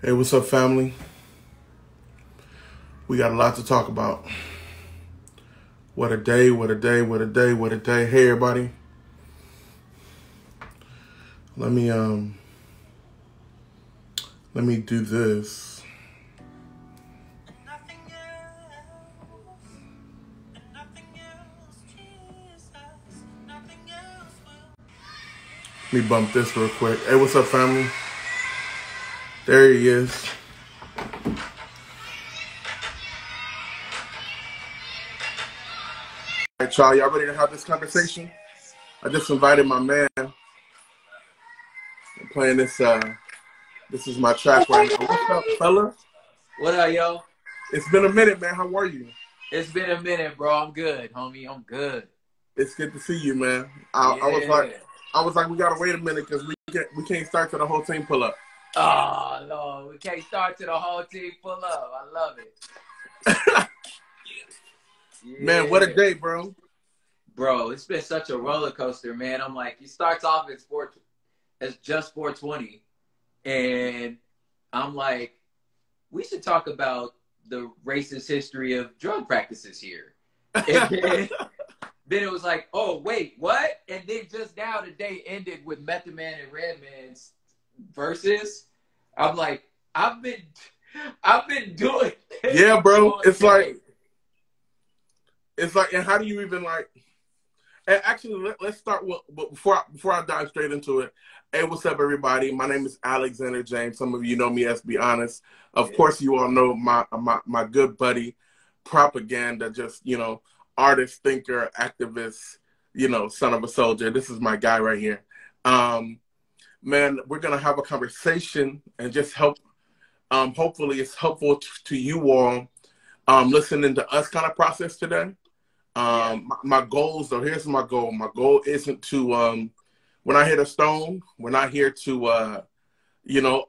Hey, what's up, family? We got a lot to talk about. What a day, what a day, what a day, what a day. Hey, everybody. Let me do this. Let me bump this real quick. Hey, what's up, family? There he is. All right, y'all. Y'all ready to have this conversation? I just invited my man. I'm playing this. This is my track right now. What's up, fella? What up, yo? It's been a minute, man. How are you? It's been a minute, bro. I'm good, homie. I'm good. It's good to see you, man. I was like, we gotta wait a minute because we can't start till the whole team pull up. Oh no, we can't start till the whole team pull up. I love it. Man, what a day, bro. Bro, it's been such a roller coaster, man. I'm like, it starts off as just 420, and I'm like, we should talk about the racist history of drug practices here. And then it was like, oh, wait, what? And then just now the day ended with Method Man and Redman's versus. I'm like, I've been doing this. Yeah, bro. It's like, and how do you even like? And actually, let's start with before I dive straight into it. Hey, what's up, everybody? My name is Alexander James. Some of you know me as Bhonest. Of course, you all know my good buddy, Propaganda, just, artist, thinker, activist, son of a soldier. This is my guy right here. Man, we're going to have a conversation and just help. Hopefully, it's helpful to you all listening to us kind of process today. My goals, though, here's my goal. My goal isn't to, when I hit a stone, we're not here to,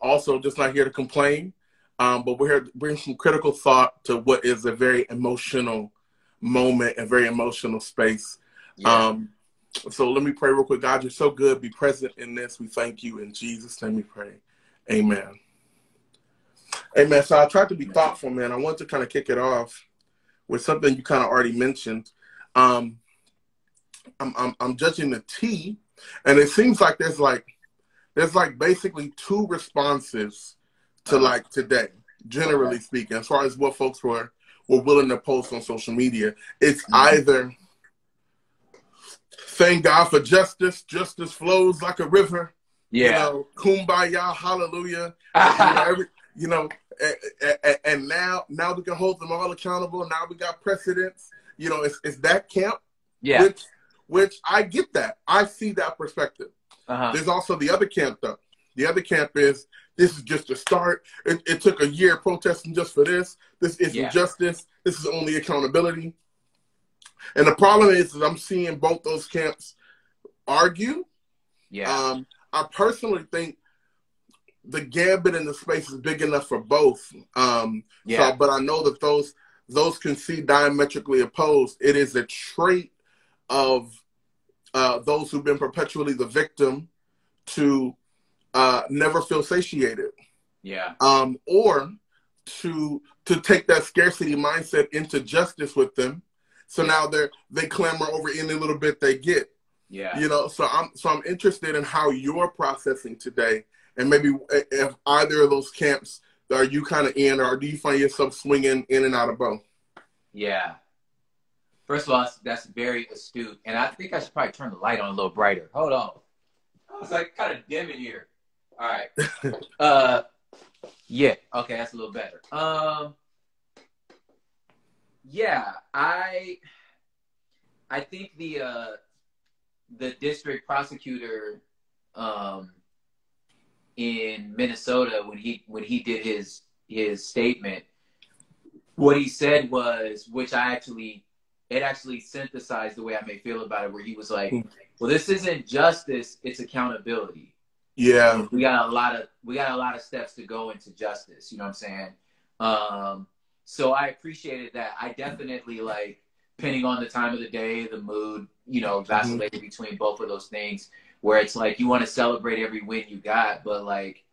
also just not here to complain. But we're here to bring some critical thought to what is a very emotional moment, a very emotional space. Yeah. So let me pray real quick. God, you're so good. Be present in this. We thank you. In Jesus' name we pray. Amen. Amen. So I tried to be thoughtful, man. I want to kind of kick it off with something you kind of already mentioned. I'm judging the T, and it seems like there's basically two responses to like today, generally speaking, as far as what folks were willing to post on social media. It's either thank God for justice, justice flows like a river, kumbaya, hallelujah, and now we can hold them all accountable. Now we got precedents. It's that camp. Yeah. Which I get that. I see that perspective. There's also the other camp, though. The other camp is, this is just a start. It took a year protesting just for this. This isn't justice. This is only accountability. And the problem is that I'm seeing both those camps argue. Yeah. I personally think the gambit in the space is big enough for both. But I know that those can see diametrically opposed. It is a trait of those who've been perpetually the victim to never feel satiated. Yeah. Or to take that scarcity mindset into justice with them. So now they clamor over any little bit they get. Yeah. So I'm interested in how you're processing today, and maybe if either of those camps are you kind of in, or do you find yourself swinging in and out of both? Yeah. First of all, that's very astute, and I think I should probably turn the light on a little brighter. Hold on. I was like kind of dim in here. All right. Yeah. Okay, that's a little better. Yeah, I think the district prosecutor in Minnesota, when he did his statement, what he said was, which it actually synthesized the way I may feel about it, where he was like, well, this isn't justice, it's accountability. Yeah. We got a lot of steps to go into justice, you know what I'm saying? So I appreciated that. I definitely, like, depending on the time of the day, the mood, vacillated between both of those things, where it's like you want to celebrate every win you got, but like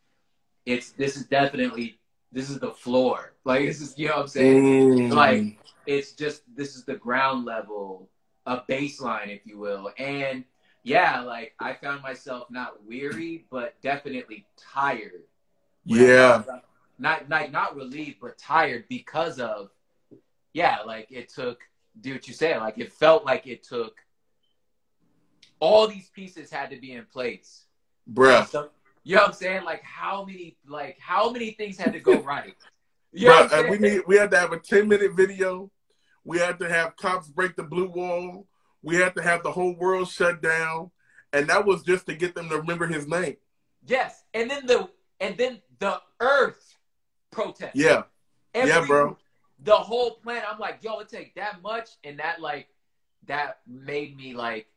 this is definitely, this is the floor. Like, this is, you know what I'm saying? Like, it's just, this is the ground level, a baseline, if you will. And yeah, like, I found myself not weary, but definitely tired. Yeah. Not relieved, but tired because of, yeah, like, it took, do what you say, like, it felt like it took, all these pieces had to be in place. Bruh. So, you know what I'm saying? Like, how many things had to go right? You know what I'm saying? We had to have a 10-minute video. We had to have cops break the blue wall. We had to have the whole world shut down. And that was just to get them to remember his name. Yes. And then the earth protest. Yeah. Yeah, bro. The whole plan. I'm like, yo, it take that much. And that made me like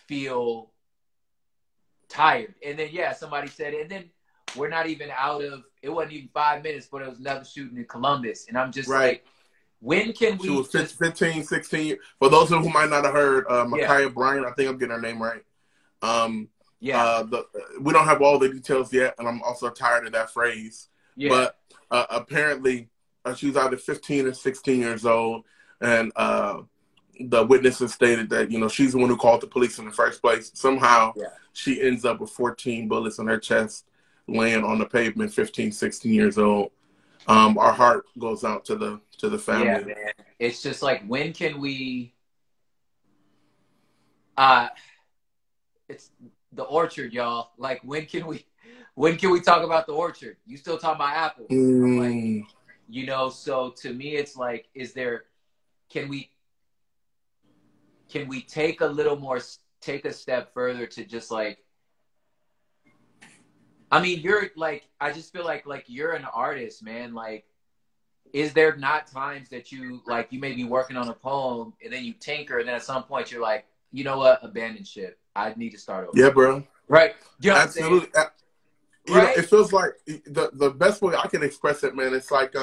feel tired. And then, yeah, somebody said it. And then we're not even out of, it wasn't even 5 minutes, but it was another shooting in Columbus. And I'm just like, when can we? She was 15, 16. For those who might not have heard, Ma'Khia Bryant, I think I'm getting her name right. We don't have all the details yet, and I'm also tired of that phrase. Yeah. But apparently, she was either 15 or 16 years old, and the witnesses stated that, you know, she's the one who called the police in the first place. Somehow, she ends up with 14 bullets in her chest, laying on the pavement, 15, 16 years old. Our heart goes out to the family. Yeah, man. It's just like, when can we? It's the orchard, y'all. Like, when can we talk about the orchard? You still talking about apples? I'm like, you know. So to me, it's like, can we take a step further to just like, I mean, you're like, I just feel like you're an artist, man. Like, is there not times that you may be working on a poem and then you tinker, and then at some point you're like, you know what, abandon ship. I need to start over. Yeah, bro. Right. You know absolutely. What I'm saying? Right? Know, it feels like the best way I can express it, man. It's like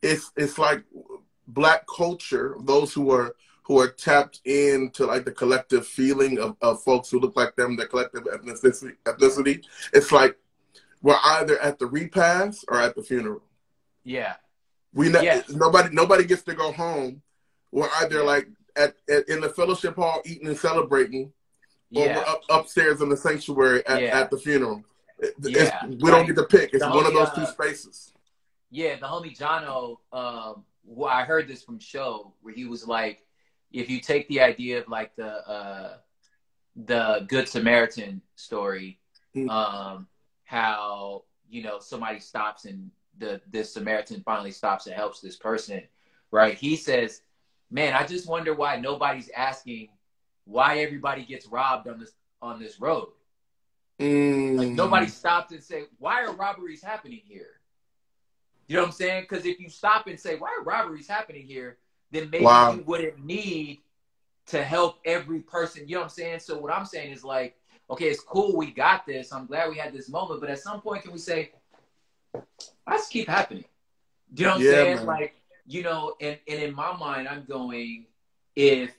it's like Black culture. Those who are tapped into like the collective feeling of folks who look like them, the collective ethnicity. It's like we're either at the repast or at the funeral. Yeah. Nobody gets to go home. We're either like in the fellowship hall eating and celebrating, or we're upstairs in the sanctuary at the funeral. We don't get to pick. It's one of those two spaces. Yeah, the homie Jono, I heard this from Show, where he was like, if you take the idea of like the Good Samaritan story, how, you know, somebody stops and this Samaritan finally stops and helps this person, right? He says, man, I just wonder why nobody's asking why everybody gets robbed on this road. Like, nobody stopped and say, why are robberies happening here? You know what I'm saying? Because if you stop and say, why are robberies happening here, then maybe you wouldn't need to help every person. You know what I'm saying? So what I'm saying is like, okay, it's cool, we got this. I'm glad we had this moment. But at some point, can we say, why does it keep happening? Do you know what I'm saying? Man. Like, you know, and in my mind, I'm going, if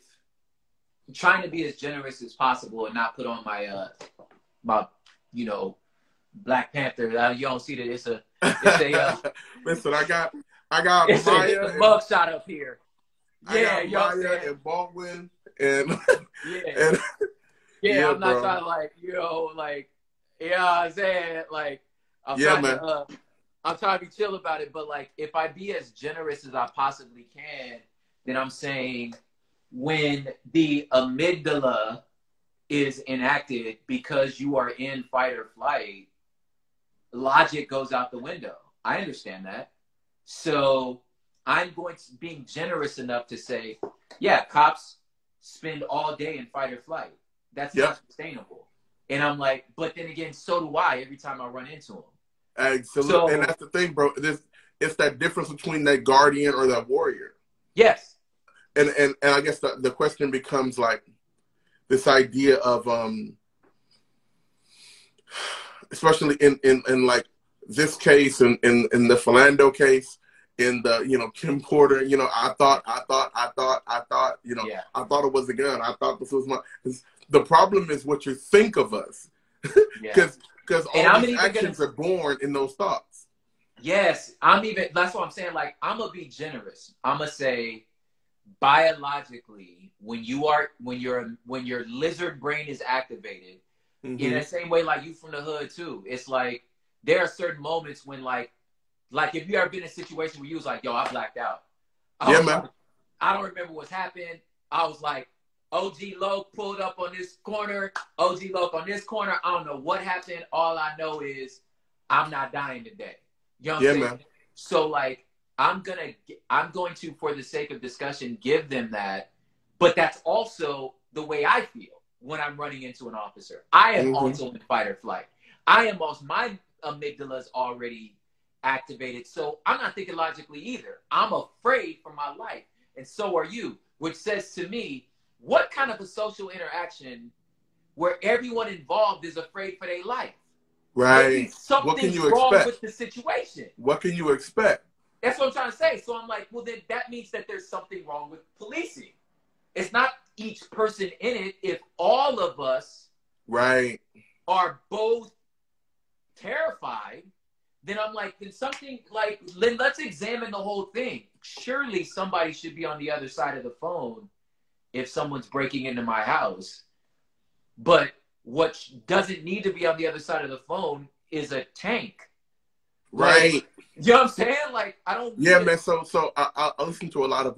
I'm trying to be as generous as possible and not put on my, you know, Black Panther. You don't see that it's a listen, I got it's Maya a mugshot up here. Yeah, Maya and Baldwin and I'm not trying to like, you know, like, I'm saying, like, I'm trying to be chill about it, but like, if I be as generous as I possibly can, then I'm saying, when the amygdala is enacted because you are in fight or flight, logic goes out the window. I understand that. So I'm being generous enough to say, yeah, cops spend all day in fight or flight. That's not sustainable. And I'm like, but then again, so do I every time I run into them. Absolutely. So, and that's the thing, bro. It's that difference between that guardian or that warrior. Yes. And I guess the question becomes like this idea of especially in like this case and in the Philando case, in the, you know, Kim Porter, you know, I thought, you know, I thought it was a gun. I thought this was the problem is what you think of us. Yeah. Because And all I'm these even actions are born in those thoughts. yes, that's what I'm saying. Like, I'm gonna be generous. I'm gonna say, biologically, when your lizard brain is activated, in the same way, like you from the hood too, it's like there are certain moments when like if you ever been in a situation where you was like, yo, I blacked out. I Yeah, was man. like, I don't remember what's happened. I was like, OG Loke pulled up on this corner, OG Loke on this corner. I don't know what happened. All I know is I'm not dying today. You know what I'm Yeah, saying? man. So like I'm going to, for the sake of discussion, give them that. But that's also the way I feel when I'm running into an officer. I am also in fight or flight. My amygdala's already activated. So I'm not thinking logically either. I'm afraid for my life. And so are you, which says to me, what kind of a social interaction where everyone involved is afraid for their life? Right. What can Something's you wrong expect? with the situation. What can you expect? That's what I'm trying to say. So I'm like, well, then that means that there's something wrong with policing. It's not each person in it. If all of us Right. are both terrified, then I'm like, then something like, then let's examine the whole thing. Surely somebody should be on the other side of the phone if someone's breaking into my house. But what doesn't need to be on the other side of the phone is a tank. Right. Like, you know what I'm saying? Like, I don't need Yeah, man. So I listen to a lot of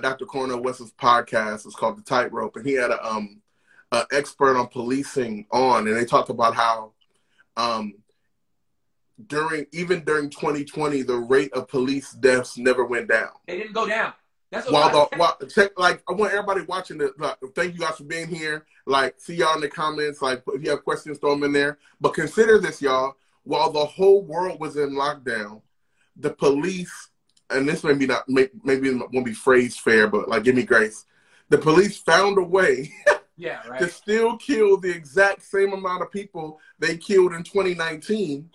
Dr. Cornel West's podcast. It's called The Tightrope, and he had a expert on policing on, and they talked about how during 2020, the rate of police deaths never went down. They didn't go down. That's what I want everybody watching this. Like, thank you guys for being here. Like, see y'all in the comments. Like, if you have questions, throw them in there. But consider this, y'all. While the whole world was in lockdown, the police, and this maybe it won't be phrased fair, but like, give me grace. The police found a way yeah, right. to still kill the exact same amount of people they killed in 2019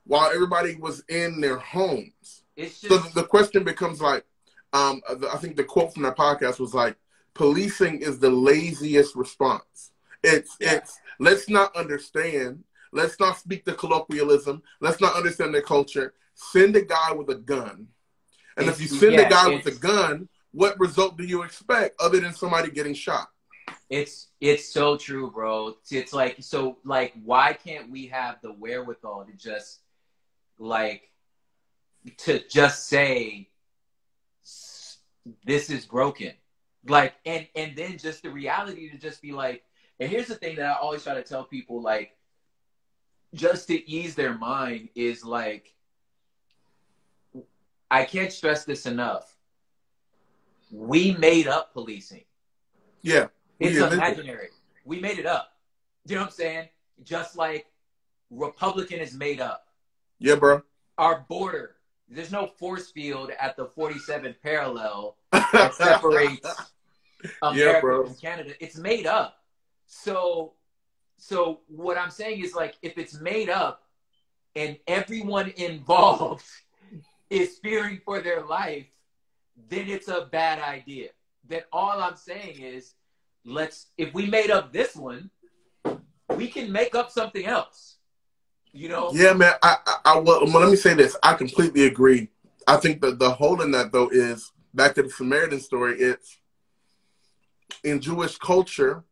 while everybody was in their homes. It's just, so the question becomes like, I think the quote from that podcast was like, policing is the laziest response. It's let's not understand. Let's not speak the colloquialism. Let's not understand their culture. Send a guy with a gun. And if you send a guy with a gun, what result do you expect other than somebody getting shot? It's so true, bro. It's like, so like, why can't we have the wherewithal to just say this is broken? Like, and then just the reality to just be like, and here's the thing that I always try to tell people, like, just to ease their mind is like, I can't stress this enough. We made up policing. Yeah. It's imaginary. We made it up. You know what I'm saying? Just like Republican is made up. Yeah, bro. Our border, there's no force field at the 47th parallel that separates America from Canada. It's made up. So what I'm saying is, like, if it's made up and everyone involved is fearing for their life, then it's a bad idea. Then all I'm saying is, if we made up this one, we can make up something else. You know? Yeah, man. Well, let me say this. I completely agree. I think that the hole in that, though, is back to the Samaritan story. It's in Jewish culture,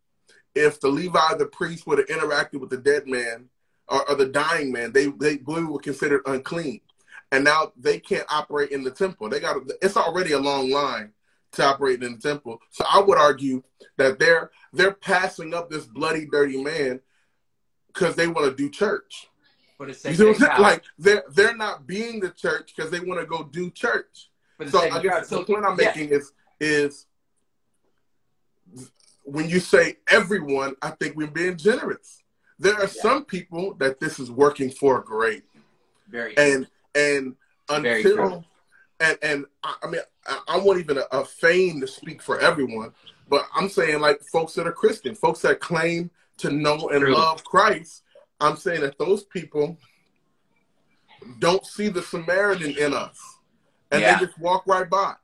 if the Levi, the priest, would have interacted with the dead man or the dying man, they were considered unclean. And now they can't operate in the temple. It's already a long line to operate in the temple. So I would argue that they're passing up this bloody, dirty man because they want to do church. For the sake of like they're not being the church because they want to go do church. So I guess the point I'm making is when you say everyone, I think we're being generous. There are some people that this is working for great. Very and until and I mean I won't even feign to speak for everyone, but I'm saying like folks that are Christian, folks that claim to know and love Christ. I'm saying that those people don't see the Samaritan in us, and they just walk right by.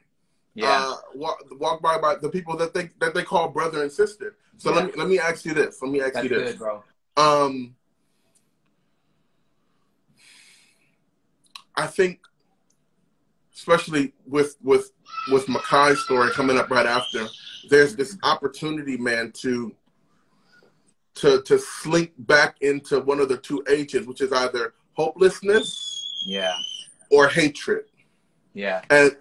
Walk by the people that they call brother and sister. So let me ask you this. Let me ask you this, good, bro. I think, especially with Makai's story coming up right after, there's this opportunity, man, to slink back into one of the two H's, which is either hopelessness, yeah, or hatred. Yeah. And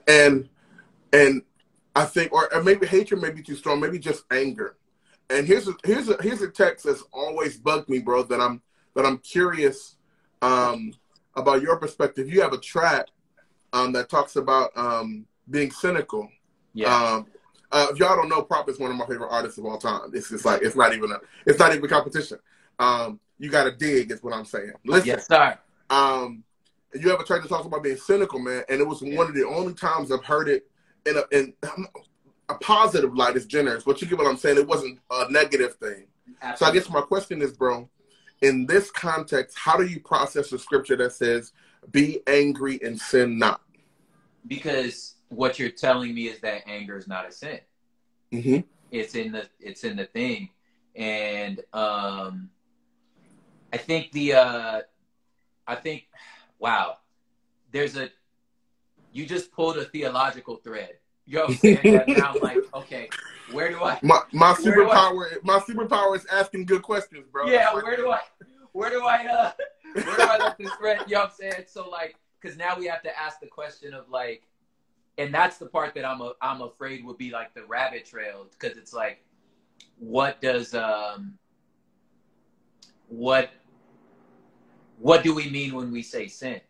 I think, or maybe hatred may be too strong, maybe just anger. And here's a text that's always bugged me, bro, that I'm curious about your perspective. You have a track that talks about being cynical. Yeah. If y'all don't know, Prop is one of my favorite artists of all time. It's just like it's not even a competition. You got to dig, is what I'm saying. Listen, yes, sir. You have a track that talks about being cynical, man, and it was one of the only times I've heard it in a positive light. Is generous, but you get what I'm saying. It wasn't a negative thing. Absolutely. So I guess my question is, bro, in this context, how do you process the scripture that says, "Be angry and sin not"? Because what you're telling me is that anger is not a sin. Mm-hmm. It's in the thing, and I think wow, you just pulled a theological thread. You know what I'm saying? And now I'm like, okay, where do I? My superpower is asking good questions, bro. Yeah, where do I let this thread? You know what I'm saying? So like, because now we have to ask the question of like, and that's the part that I'm afraid would be like the rabbit trail, because it's like, what does what do we mean when we say sin?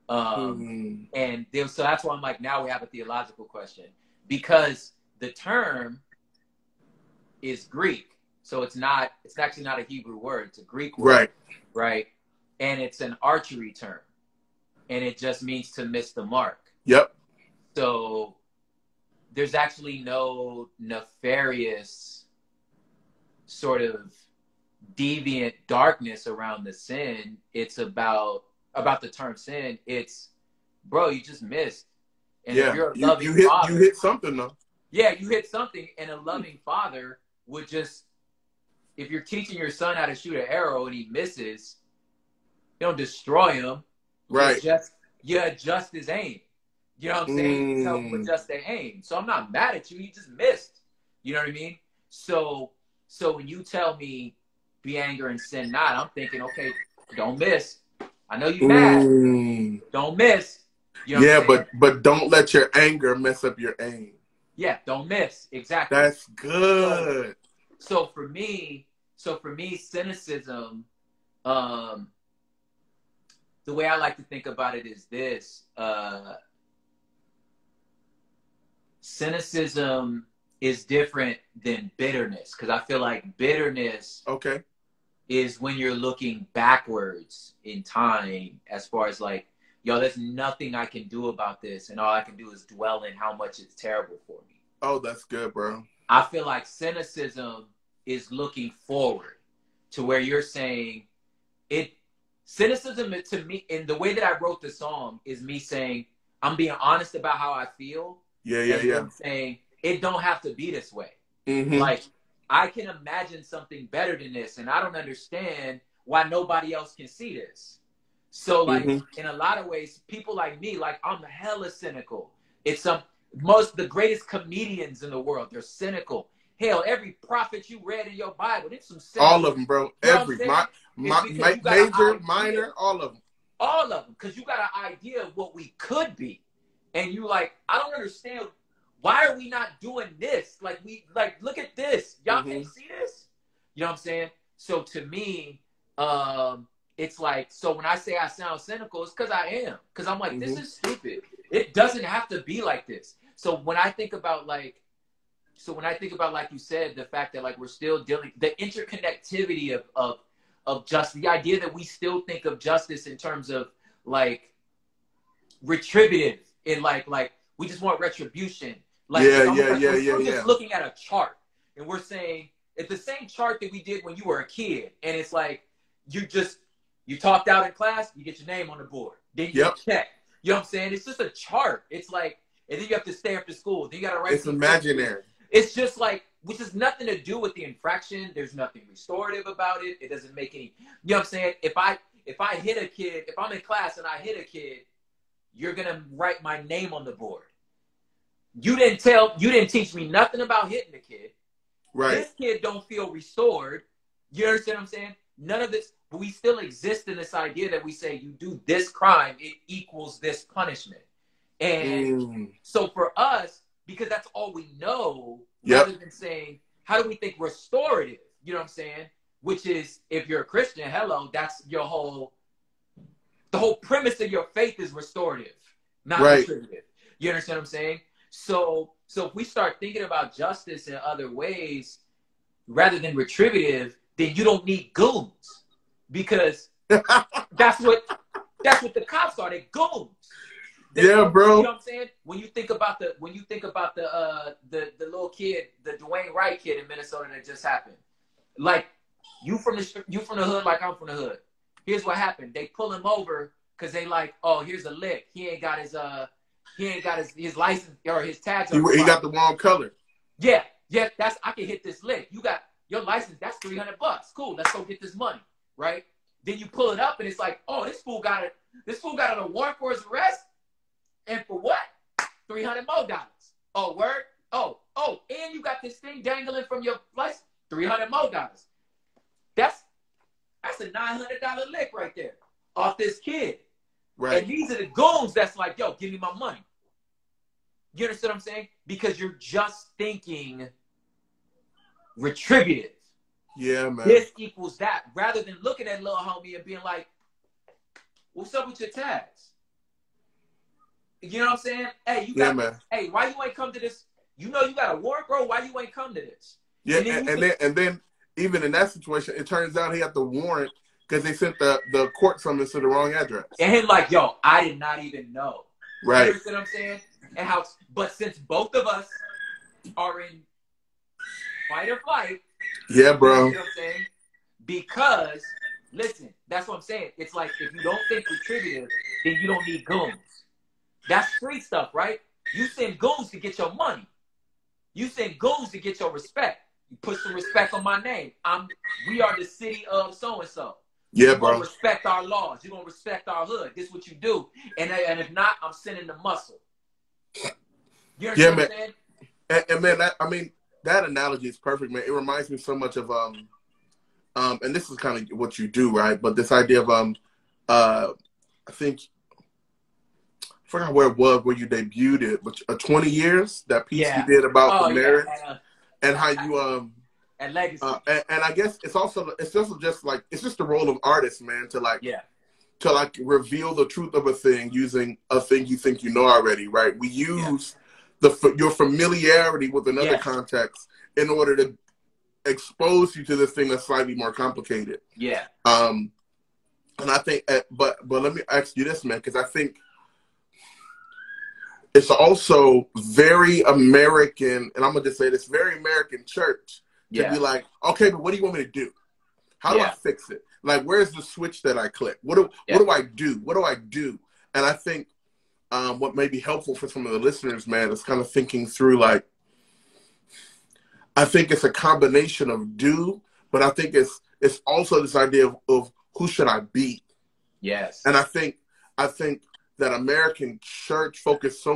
And so that's why I'm like, now we have a theological question, because the term is Greek, so it's actually not a Hebrew word, it's a Greek word, right? And it's an archery term, and it just means to miss the mark. Yep. So there's actually no nefarious sort of deviant darkness around the sin. It's about the term sin. It's, bro, you just missed. And if you're a loving father, you hit something though. Yeah, you hit something, and a loving father would just, if you're teaching your son how to shoot an arrow and he misses, you don't destroy him. Right. You adjust his aim. You know what I'm saying? You help him adjust their aim. So I'm not mad at you. He just missed. You know what I mean? So when you tell me be angry and sin not, I'm thinking, okay, don't miss. I know you're mad. Don't miss. You know but don't let your anger mess up your aim. Yeah, don't miss. Exactly. That's good. So for me, cynicism, the way I like to think about it is this. Cynicism is different than bitterness, because I feel like bitterness is when you're looking backwards in time, as far as like, yo, there's nothing I can do about this, and all I can do is dwell in how much it's terrible for me. Oh, that's good, bro. I feel like cynicism is looking forward to where you're saying it. Cynicism to me, in the way that I wrote the song, is me saying, I'm being honest about how I feel. Yeah. I'm saying it don't have to be this way. Mm-hmm. Like, I can imagine something better than this, and I don't understand why nobody else can see this. So, like, in a lot of ways, people like me, like, I'm hella cynical. It's the greatest comedians in the world, they're cynical. Hell, every prophet you read in your Bible, there's some cynical. All of them, bro. Every major, minor, all of them. All of them, because you got an idea of what we could be, and you like, I don't understand. Why are we not doing this? Like, look at this. Y'all can't see this? You know what I'm saying? So to me, it's like, so when I say I sound cynical, it's because I am. Because I'm like, this is stupid. It doesn't have to be like this. So when I think about like you said, the fact that like we're still dealing, the interconnectivity of justice, the idea that we still think of justice in terms of like retributive, in like we just want retribution. Like, we're just looking at a chart, and we're saying it's the same chart that we did when you were a kid, and it's like you talked out in class, you get your name on the board, then you get checked. You know what I'm saying? It's just a chart. It's like, and then you have to stay after school. Then you got to write. It's imaginary. It's just like which has nothing to do with the infraction. There's nothing restorative about it. It doesn't make any, you know what I'm saying? If I hit a kid, if I'm in class and I hit a kid, you're going to write my name on the board. You didn't teach me nothing about hitting the kid. Right. This kid don't feel restored. You understand what I'm saying? None of this, but we still exist in this idea that we say you do this crime, it equals this punishment. And so for us, because that's all we know, rather than saying, how do we think restorative? You know what I'm saying? Which is, if you're a Christian, hello, that's the whole premise of your faith is restorative, not retributive. You understand what I'm saying? So if we start thinking about justice in other ways, rather than retributive, then you don't need goons, because that's what the cops are. They're goons. Bro. You know what I'm saying? When you think about the little kid, the Dwayne Wright kid in Minnesota that just happened, like you from the hood, like I'm from the hood. Here's what happened: they pull him over because they like, oh, here's a lick. He ain't got his license or his tags. He got the wrong color. Yeah, I can hit this lick. You got your license. That's $300. Cool. Let's go get this money, right? Then you pull it up and it's like, oh, this fool got a warrant for his arrest. And for what? $300 more. Oh, word? Oh, and you got this thing dangling from your license. $300 more. That's a $900 lick right there off this kid. Right. And these are the goons that's like, yo, give me my money. You understand what I'm saying? Because you're just thinking retributive. Yeah, man. This equals that, rather than looking at little homie and being like, what's up with your tags? You know what I'm saying? Hey, hey, why you ain't come to this? You know you got a warrant, bro. Why you ain't come to this? Yeah, and then even in that situation, it turns out he had the warrant because they sent the court summons to the wrong address. And him like, yo, I did not even know. Right. You understand what I'm saying? And but since both of us are in fight or flight. Yeah, bro. You know what I'm saying? Because, listen, that's what I'm saying. It's like, if you don't think retributive, then you don't need goons. That's street stuff, right? You send goons to get your money. You send goons to get your respect. You put some respect on my name. We are the city of so-and-so. Yeah, You're bro. gonna respect our laws. You're gonna respect our hood. This is what you do. And if not, I'm sending the muscle. You understand what I'm saying? And man, that analogy is perfect, man. It reminds me so much of and this is kind of what you do, right? But this idea of I think I forgot where it was where you debuted it, but 20 years, that piece you did about the marriage and how you and legacy. And I guess it's just the role of artists, man, to reveal the truth of a thing using a thing you think you know already, right? We use your familiarity with another context in order to expose you to this thing that's slightly more complicated. Yeah. And I think, but let me ask you this, man, because I think it's also very American, and I'm going to just say this, very American church to be like, okay, but what do you want me to do? How do I fix it? Like, where's the switch that I click? What do I do? What do I do? And I think what may be helpful for some of the listeners, man, is kind of thinking through, like, I think it's a combination of do, but I think it's also this idea of who should I be? Yes. And I think that American church focuses so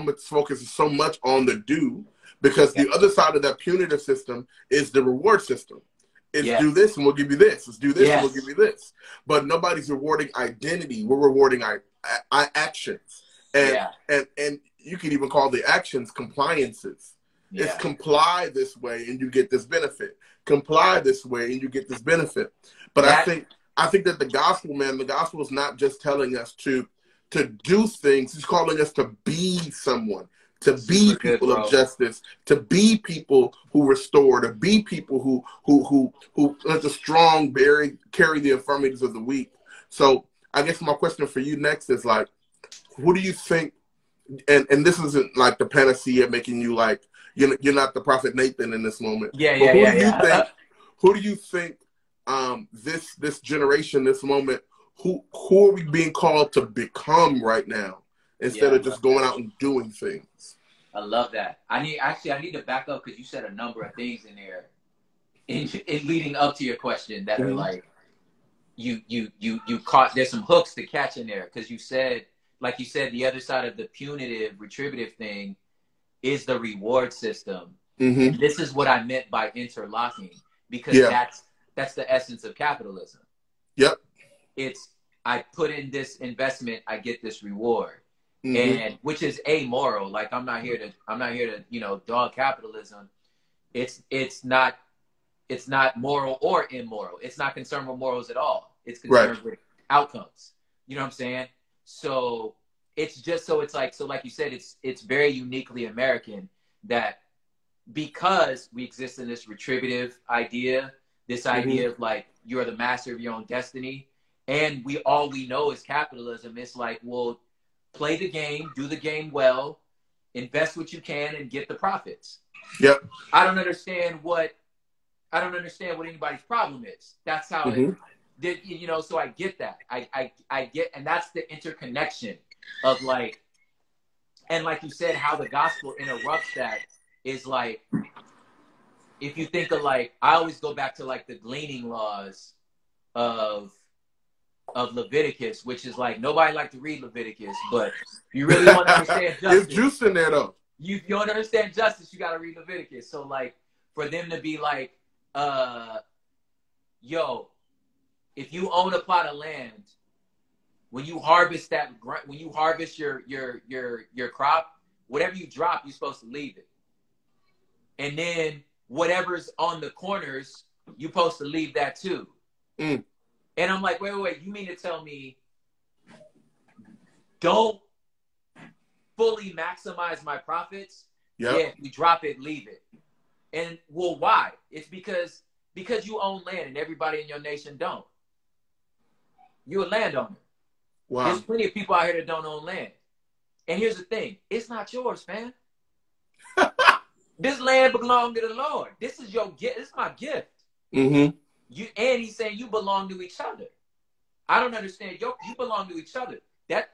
much on the do, because the other side of that punitive system is the reward system. It's do this and we'll give you this. Let's do this and we'll give you this. But nobody's rewarding identity. We're rewarding actions. And you can even call the actions compliances. Yeah. It's comply this way and you get this benefit. Comply this way and you get this benefit. But I think that the gospel is not just telling us to do things. He's calling us to be someone, to be people of justice, to be people who restore, to be people who let the strong carry the infirmities of the weak. So I guess my question for you next is, like, who do you think, and this isn't like the panacea making you like, you're not the prophet Nathan in this moment. Who do you think this generation, this moment, who are we being called to become right now instead of just going out and doing things? I love that. I need to back up because you said a number of things in there in leading up to your question that are like you caught. There's some hooks to catch in there because you said, like you said, the other side of the punitive retributive thing is the reward system. And this is what I meant by interlocking, because that's the essence of capitalism. Yep. It's, I put in this investment, I get this reward. And which is amoral. Like I'm not here to, you know, dog capitalism. It's not moral or immoral. It's not concerned with morals at all. It's concerned with outcomes. You know what I'm saying? So it's just, so it's like, so like you said, it's very uniquely American that because we exist in this retributive idea, this idea of like, you're the master of your own destiny. And we know is capitalism. It's like, well, play the game, do the game well, invest what you can, and get the profits. Yep. I don't understand what anybody's problem is. That's how it did, you know, so I get that. I get, and that's the interconnection of like, and like you said, how the gospel interrupts that is like, if you think of like, I always go back to like the gleaning laws of Leviticus, which is like, nobody like to read Leviticus, but if you really want to understand justice, there's juice in there though. You want to understand justice, you got to read Leviticus. So like, for them to be like, yo, if you own a plot of land, when you harvest your crop, whatever you drop, you're supposed to leave it. And then whatever's on the corners, you're supposed to leave that too. And I'm like, wait, you mean to tell me don't fully maximize my profits? Yep. Yeah, if you drop it, leave it. And well, why? It's because you own land and everybody in your nation don't. You're a landowner. Wow. There's plenty of people out here that don't own land. And here's the thing, it's not yours, man. This land belongs to the Lord. This is your gift. This is my gift. And he's saying you belong to each other. I don't understand. You belong to each other. That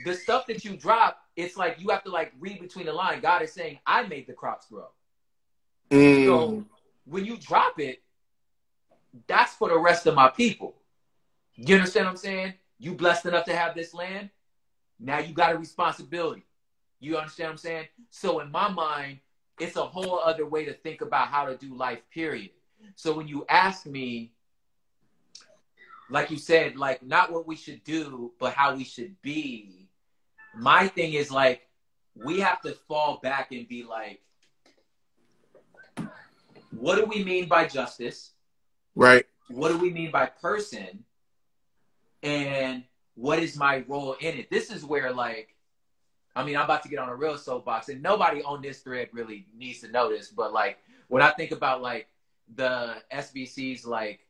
the stuff that you drop, it's like you have to like read between the lines. God is saying, I made the crops grow. So when you drop it, that's for the rest of my people. You understand what I'm saying? You blessed enough to have this land. Now you got a responsibility. You understand what I'm saying? So in my mind, it's a whole other way to think about how to do life, period. So when you ask me, like you said, like not what we should do, but how we should be, my thing is like, we have to fall back and be like, what do we mean by justice? Right. What do we mean by person? And what is my role in it? This is where like, I mean, I'm about to get on a real soapbox, and nobody on this thread really needs to know this, but like when I think about like the SBC's like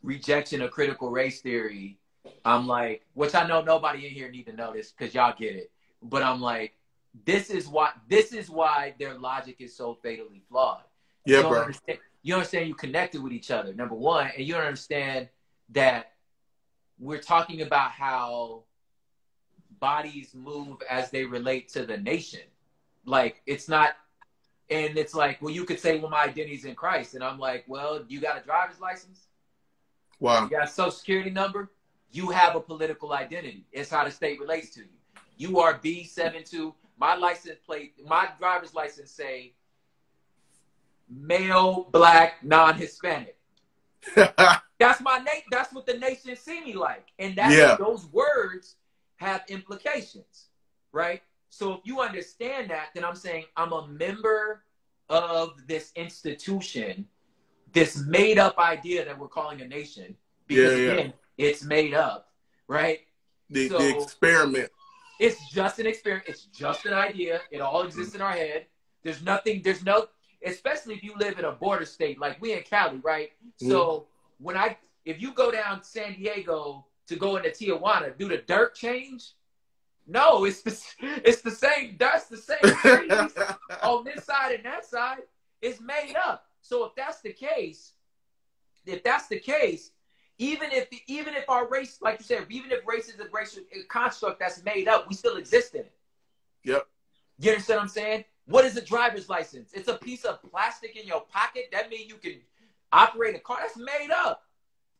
rejection of critical race theory, I'm like, which I know nobody in here need to know this because y'all get it, but I'm like, this is why their logic is so fatally flawed. Yeah, bro. You understand you connected with each other, number one, and you don't understand that we're talking about how bodies move as they relate to the nation. Like, it's not, and it's like, well, you could say, well, my identity's in Christ. And I'm like, well, you got a driver's license? Wow. You got a social security number? You have a political identity. It's how the state relates to you. You are B72. My license plate, my driver's license say male, black, non-Hispanic. That's what the nation see me like. And those words have implications, right? So if you understand that, then I'm saying I'm a member of this institution, this made up idea that we're calling a nation, because again, it's made up, right? The experiment. It's just an experiment. It's just an idea. It all exists in our head. Especially if you live in a border state like we in Cali, right? So if you go down San Diego to go into Tijuana, do the dirt change? No, it's the same. That's the same trees on this side and that side. It's made up. So if that's the case, even if our race, like you said, even if race is a racial construct that's made up, we still exist in it. Yep. You understand what I'm saying? What is a driver's license? It's a piece of plastic in your pocket. That means you can operate a car. That's made up.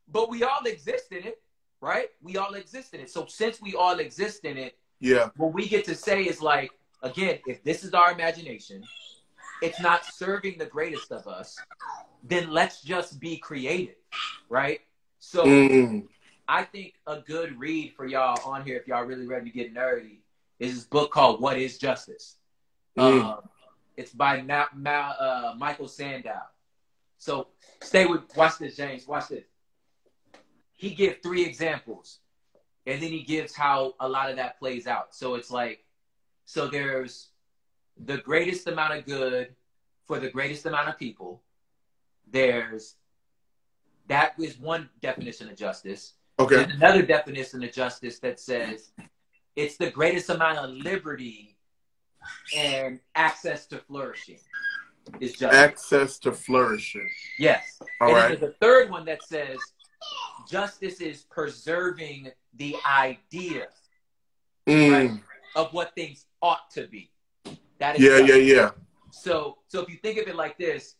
But we all exist in it, right? We all exist in it. So since we all exist in it, Yeah. what we get to say is like, again, if this is our imagination, it's not serving the greatest of us, then let's just be creative, right? So I think a good read for y'all on here, if y'all really ready to get nerdy, is this book called What is Justice? It's by Michael Sandow. So watch this, James, watch this. He gives 3 examples, and then he gives how a lot of that plays out. So it's like, so there's the greatest amount of good for the greatest amount of people. That is one definition of justice. Okay. There's another definition of justice that says it's the greatest amount of liberty and access to flourishing is justice. Access to flourishing. Yes. All and right. Then there's a third one that says justice is preserving the idea right, of what things ought to be. That is yeah. So if you think of it like this,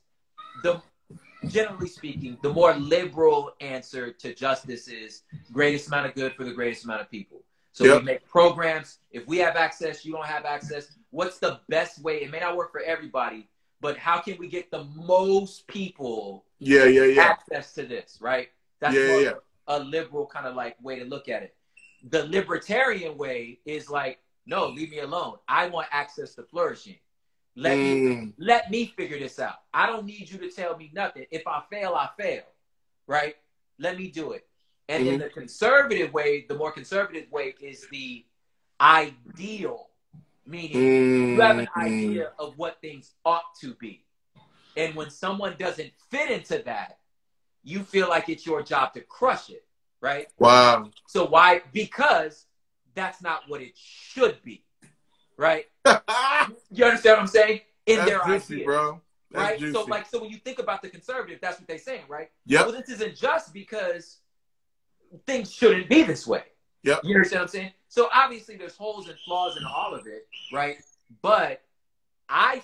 generally speaking, the more liberal answer to justice is greatest amount of good for the greatest amount of people. So we make programs. If we have access, you don't have access. What's the best way? It may not work for everybody, but how can we get the most people access to this, right? That's a liberal kind of like way to look at it. The libertarian way is like, no, leave me alone. I want access to flourishing. Let me figure this out. I don't need you to tell me nothing. If I fail, I fail, right? Let me do it. And then the conservative way, the more conservative way is the ideal, meaning you have an idea of what things ought to be. And when someone doesn't fit into that, you feel like it's your job to crush it, right? Wow. So why? Because that's not what it should be, right? You understand what I'm saying? That's their juicy, idea, bro. That's right? Juicy. So when you think about the conservative, that's what they're saying, right? Yep. Well, this isn't just because things shouldn't be this way. Yep. You understand what I'm saying? So obviously there's holes and flaws in all of it, right? But I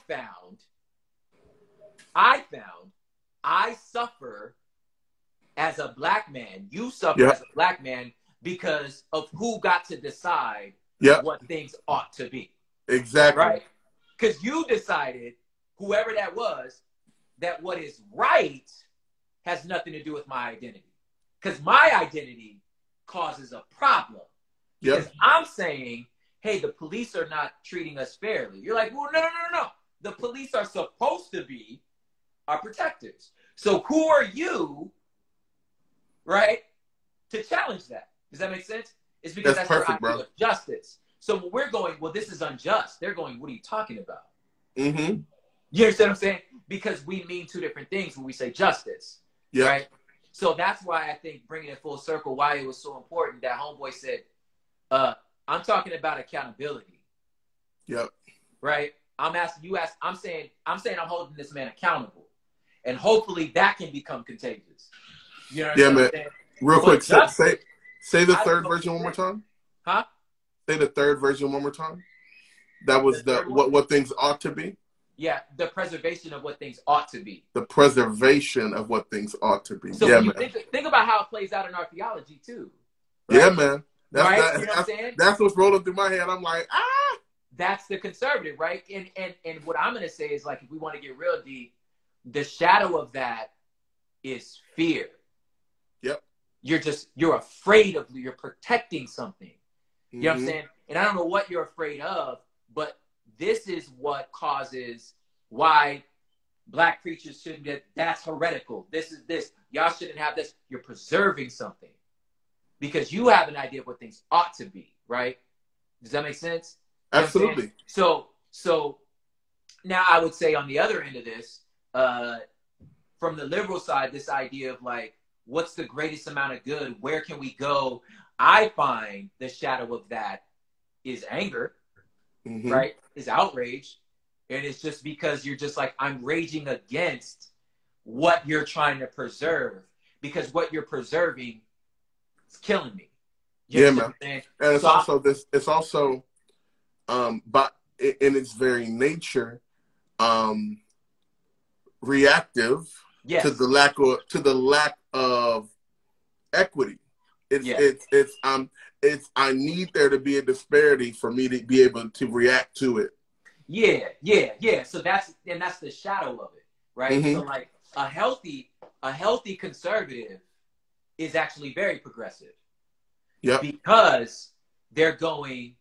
suffer as a black man. You suffer as a black man because of who got to decide what things ought to be. Exactly. Right? Because you decided, whoever that was, that what is right has nothing to do with my identity. Because my identity causes a problem. Because I'm saying, hey, the police are not treating us fairly. You're like, well, no. The police are supposed to be our protectors. So who are you, right, to challenge that? Does that make sense? It's because that's perfect, your idea of justice. So when we're going, well, this is unjust, they're going, what are you talking about? You understand what I'm saying? Because we mean 2 different things when we say justice, right? So that's why I think bringing it full circle, why it was so important that homeboy said, I'm talking about accountability. Right? I'm saying I'm holding this man accountable. And hopefully that can become contagious. You know what I'm saying? Real quick, say the third version one more time. Huh? Say the third version one more time. That was what things ought to be. Yeah, the preservation of what things ought to be. The preservation of what things ought to be. So when you think about how it plays out in our theology too. Right? Yeah, man. You know what I'm saying? That's what's rolling through my head. I'm like, That's the conservative, right? And what I'm going to say is, like, if we want to get real deep, the shadow of that is fear. You're afraid of, you're protecting something. You know what I'm saying? And I don't know what you're afraid of, but this is what causes why black preachers shouldn't get, that's heretical. This. Y'all shouldn't have this. You're preserving something because you have an idea of what things ought to be, right? Does that make sense? Absolutely. So now I would say on the other end of this, from the liberal side, this idea of like, what's the greatest amount of good? Where can we go? I find the shadow of that is anger, right? Is outrage. And it's just because you're just like, I'm raging against what you're trying to preserve because what you're preserving is killing me. You man. And it's also in its very nature, reactive Yes. to the lack of equity. Yes. It's I need there to be a disparity for me to be able to react to it. Yeah. So that's the shadow of it, right? Mm-hmm. So like a healthy conservative is actually very progressive. Yep. Because they're going,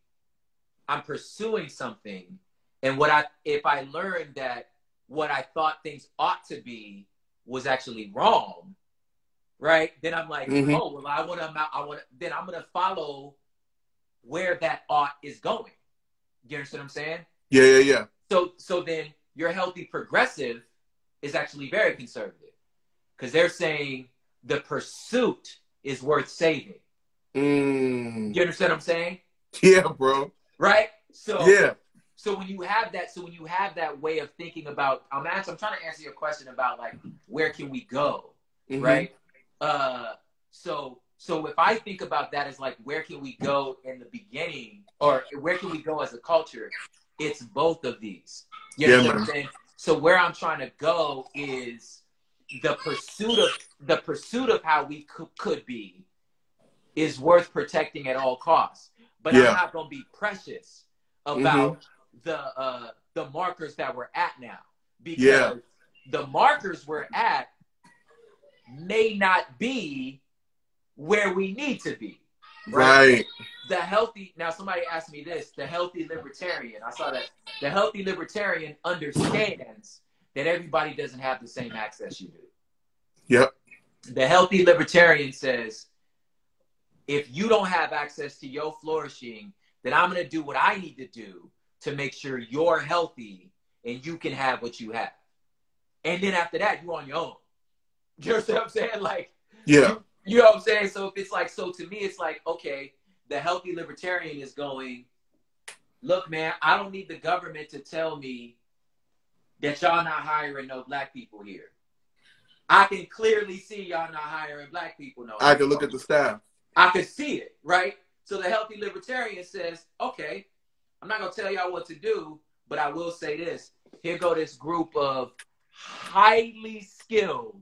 I'm pursuing something, and if I learned that what I thought things ought to be was actually wrong, right? Then I'm like, Mm-hmm. oh well, then I'm gonna follow where that ought is going. You understand what I'm saying? Yeah. So then your healthy progressive is actually very conservative because they're saying the pursuit is worth saving. You understand what I'm saying? Yeah, bro. Right? So yeah. So when you have that way of thinking about, I'm trying to answer your question about like where can we go, Mm-hmm. right? So if I think about that as like where can we go in the beginning, or where can we go as a culture, it's both of these. You understand what I'm saying? So where I'm trying to go is the pursuit of how we could be is worth protecting at all costs. But I'm not going to be precious about the markers that we're at now, because the markers we're at may not be where we need to be. Right. Now somebody asked me this, the healthy libertarian. I saw that the healthy libertarian understands that everybody doesn't have the same access you do. Yep. The healthy libertarian says, if you don't have access to your flourishing, then I'm going to do what I need to do to make sure you're healthy and you can have what you have. And then after that, you're on your own. You know what I'm saying? Like, you know what I'm saying? So if it's like, so to me, it's like, okay, the healthy libertarian is going, look, man, I don't need the government to tell me that y'all not hiring no black people here. I can clearly see y'all not hiring black people. No, I can look at the staff. I can see it, right? So the healthy libertarian says, okay, I'm not going to tell y'all what to do, but I will say this. Here go this group of highly skilled,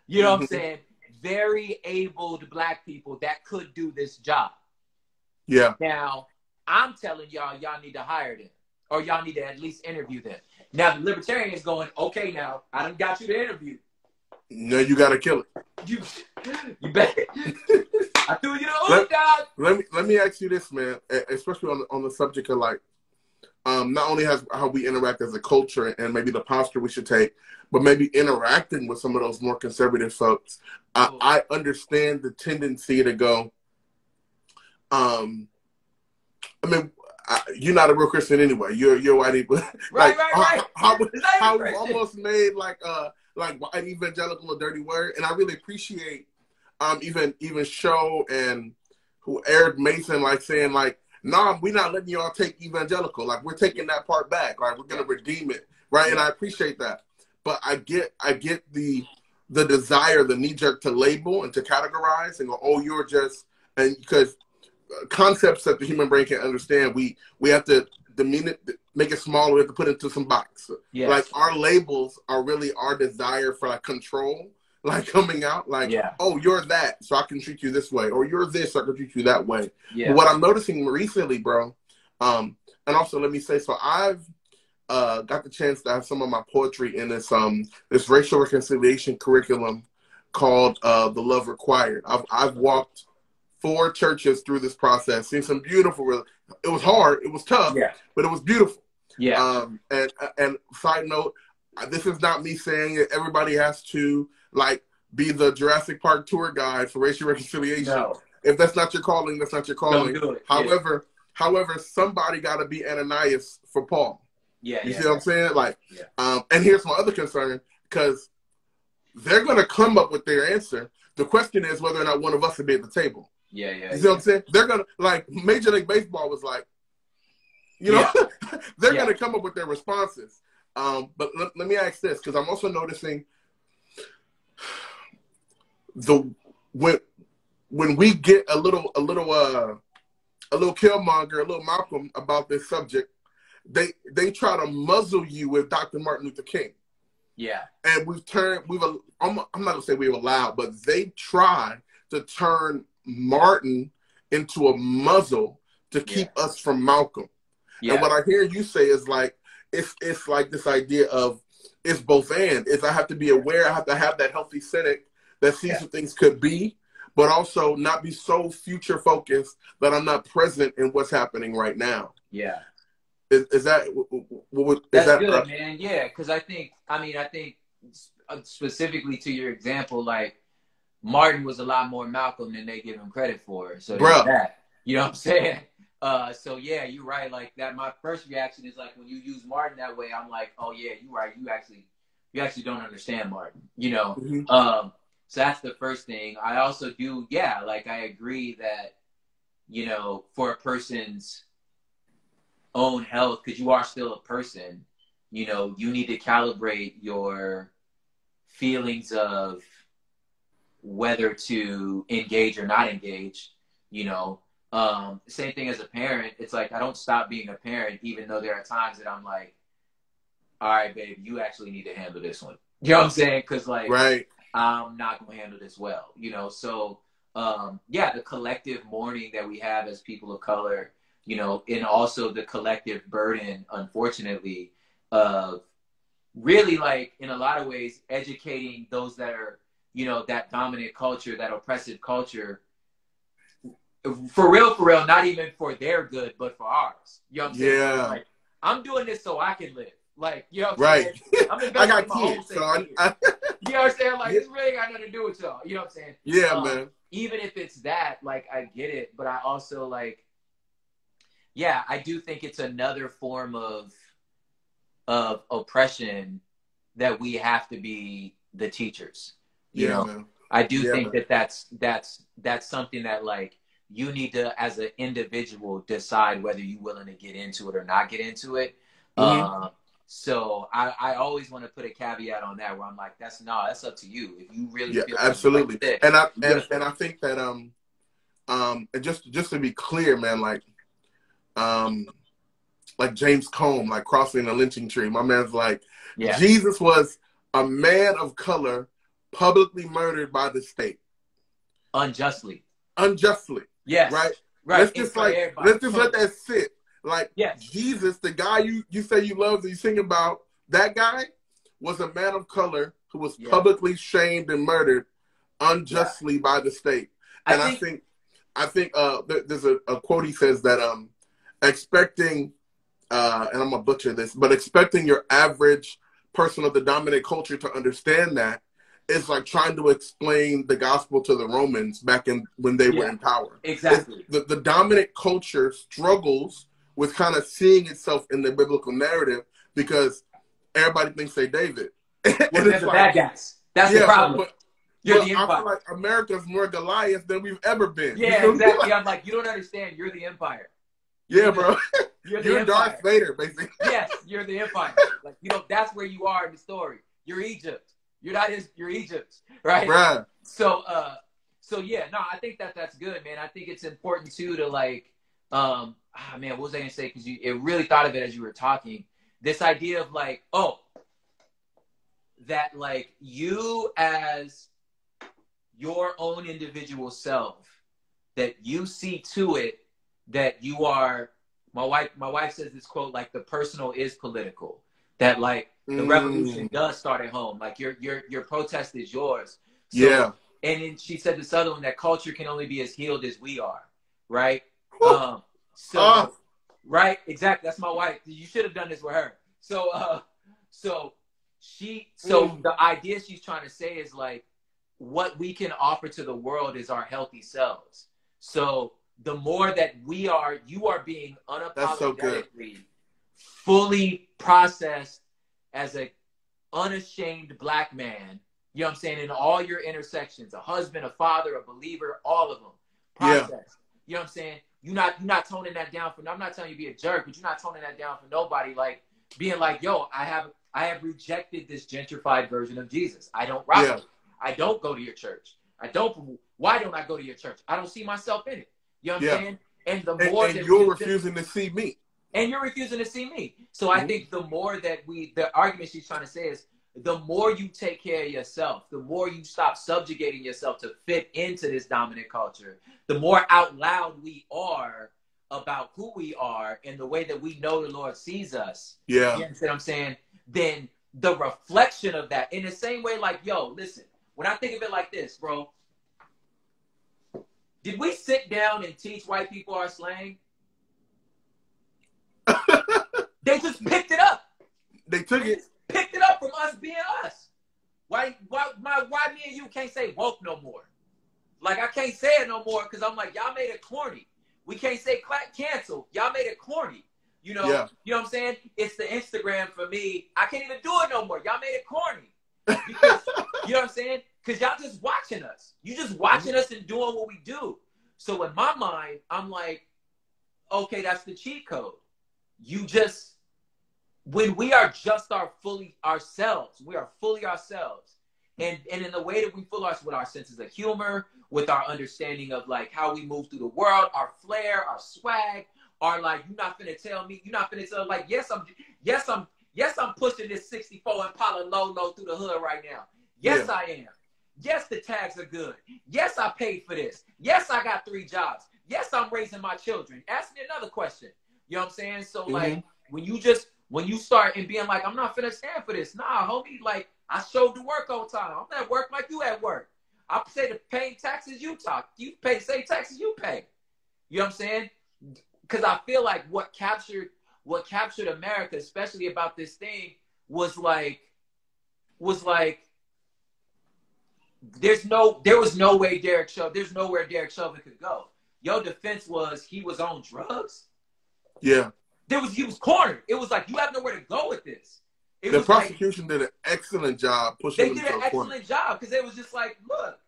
you know what I'm saying, very abled black people that could do this job. Yeah. Now, I'm telling y'all need to hire them, or y'all need to at least interview them. Now, the libertarian is going, okay, now, I done got you to interview. No, you got to kill it. You bet. I threw you the dog. Let me ask you this, man, especially on the subject of like, not only how we interact as a culture and maybe the posture we should take, but maybe interacting with some of those more conservative folks. I understand the tendency to go, I mean, you're not a real Christian anyway. You're white, but right. How we almost made like an evangelical a dirty word, and I really appreciate even Show and who aired Mason like saying like, nah, we're not letting y'all take evangelical. Like we're taking that part back. Like we're gonna redeem it, right? And I appreciate that. But I get the desire, the knee jerk to label and to categorize and go, oh, you're just, and because concepts that the human brain can't understand, we have to demean it, make it smaller, we have to put it into some box. Yes. Like our labels are really our desire for like control, like coming out, like, oh, you're that, so I can treat you this way, or you're this, so I can treat you that way. Yeah. But what I'm noticing recently, bro, and also let me say, so I've got the chance to have some of my poetry in this racial reconciliation curriculum called The Love Required. I've walked 4 churches through this process, seen some beautiful. It was hard, it was tough, but it was beautiful. Yeah. And side note, this is not me saying that everybody has to like be the Jurassic Park tour guide for racial reconciliation. No. If that's not your calling, that's not your calling. Don't do it. However, somebody got to be Ananias for Paul. Yeah. You see what I'm saying? Like, and here's my other concern, because they're going to come up with their answer. The question is whether or not one of us will be at the table. Yeah. You see what I'm saying? They're going to, like, Major League Baseball was like, you know, they're going to come up with their responses. But let me ask this, because I'm also noticing when we get a little Killmonger, a little Malcolm about this subject, they try to muzzle you with Dr. Martin Luther King. Yeah. And I'm not gonna say we've allowed, but they try to turn Martin into a muzzle to keep us from Malcolm. Yeah. And what I hear you say is like, it's like this idea of it's both and. Is I have to be aware, I have to have that healthy cynic that sees what things could be, but also not be so future focused that I'm not present in what's happening right now. Yeah. Is that that's good, man? Yeah, because I think specifically to your example, like Martin was a lot more Malcolm than they give him credit for. So that, you know what I'm saying? So yeah, you're right. Like that, my first reaction is like when you use Martin that way, I'm like, oh yeah, you're right. You actually don't understand Martin. You know. Mm-hmm. So that's the first thing. I also do, like I agree that, you know, for a person's own health, because you are still a person, you know, you need to calibrate your feelings of whether to engage or not engage, you know. Same thing as a parent. It's like I don't stop being a parent, even though there are times that I'm like, all right, babe, you actually need to handle this one. You know what I'm saying? Because like, I'm not going to handle this well, you know? So, the collective mourning that we have as people of color, you know, and also the collective burden, unfortunately, of really like, in a lot of ways, educating those that are, you know, that dominant culture, that oppressive culture, for real, not even for their good, but for ours. You know what I'm saying? Yeah. Like, I'm doing this so I can live. Like, you know what I'm saying? I'm investing in my own safety. You know what I'm saying? Like, it's really got nothing to do with y'all. You know what I'm saying? Yeah, man. Even if it's that, like, I get it. But I also, like, I do think it's another form of oppression that we have to be the teachers. You know? Man. I do think that's something that, like, you need to, as an individual, decide whether you're willing to get into it or not get into it. Mm-hmm. So I always want to put a caveat on that where I'm like, that's up to you. If you really feel absolutely. Like this, and I think that and just to be clear, man, like James Combe, like crossing the lynching tree. My man's like, Jesus was a man of color publicly murdered by the state. Unjustly. Yes. Right. Let's just let that sit. Like, Jesus, the guy you say you love, that you sing about, that guy was a man of color who was publicly shamed and murdered unjustly by the state. And I think there's a quote he says that expecting, and I'm gonna butcher this, but expecting your average person of the dominant culture to understand that is like trying to explain the gospel to the Romans back when they were in power. Exactly. The dominant culture struggles with kind of seeing itself in the biblical narrative because everybody thinks they're David. Well, they're the bad guys. That's the problem. But the empire. I feel like America's more Goliath than we've ever been. Yeah, you know exactly. I'm like, you don't understand. You're the empire. Yeah, bro. You're Darth Vader, basically. Yes, you're the empire. Like, you know, that's where you are in the story. You're Egypt. You're not you're Egypt, right? Right. So I think that's good, man. I think it's important too to like, man, what was I gonna say? Because it really thought of it as you were talking. This idea of like, that like you as your own individual self, that you see to it that you are. My wife says this quote, like, the personal is political. That like the revolution does start at home. Like your protest is yours. So, and then she said this other one, that culture can only be as healed as we are, right? Right, exactly. That's my wife. You should have done this with her. So the idea she's trying to say is like, what we can offer to the world is our healthy selves. So the more that you are being unapologetically, fully processed as a unashamed Black man, you know what I'm saying, in all your intersections, a husband, a father, a believer, all of them, processed. You know what I'm saying? You're not toning that down for. I'm not telling you to be a jerk, but you're not toning that down for nobody. Like being like, yo, I have rejected this gentrified version of Jesus. I don't rock it. I don't go to your church. Why don't I go to your church? I don't see myself in it. You know what I'm saying? And the more and you're refusing to see me. and you're refusing to see me. So I think the more that the argument she's trying to say is, the more you take care of yourself, the more you stop subjugating yourself to fit into this dominant culture, the more out loud we are about who we are and the way that we know the Lord sees us. Yeah. You understand what I'm saying? Then the reflection of that, in the same way, like, yo, listen, when I think of it like this, bro, did we sit down and teach white people our slang? They just picked it up. They took it. Picked it up from us being us. Why me and you can't say woke no more? Like, I can't say it no more because I'm like, y'all made it corny. We can't say cancel. Y'all made it corny. You know, You know what I'm saying? It's the Instagram for me. I can't even do it no more. Y'all made it corny. Because, you know what I'm saying? Because y'all just watching us. You just watching us and doing what we do. So in my mind, I'm like, okay, that's the cheat code. You just, when we are just fully ourselves, we are fully ourselves. And in the way that we fool us with our senses of humor, with our understanding of like how we move through the world, our flair, our swag, our like, you're not finna tell me, like, yes, I'm pushing this 64 Impala low through the hood right now. Yes, I am. Yes, the tags are good. Yes, I paid for this. Yes, I got 3 jobs. Yes, I'm raising my children. Ask me another question. You know what I'm saying? So like, when you start and being like, I'm not finna stand for this. Nah, homie, like, I showed the work all the time. I'm at work like you at work. I say the paying taxes you talk. You pay the same taxes you pay. You know what I'm saying? Because I feel like what captured America, especially about this thing, was like there was no way there's nowhere Derek Chauvin could go. Your defense was he was on drugs. Yeah. He was cornered. It was like, you have nowhere to go with this. The prosecution did an excellent job pushing him to a corner. They did an excellent job because it was just like, look,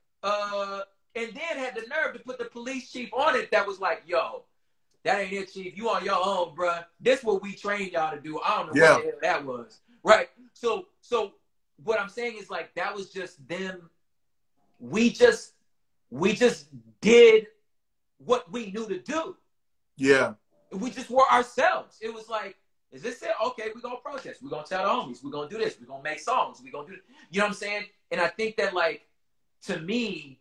and then had the nerve to put the police chief on it that was like, yo, that ain't it, chief. You on your own, bruh. This what we trained y'all to do. I don't know what the hell that was. Right? So what I'm saying is like, that was just them. We just did what we knew to do. Yeah. We just were ourselves. It was like, is this it? Okay, we're going to protest. We're going to tell the homies. We're going to do this. We're going to make songs. We're going to do this. You know what I'm saying? And I think that, like, to me,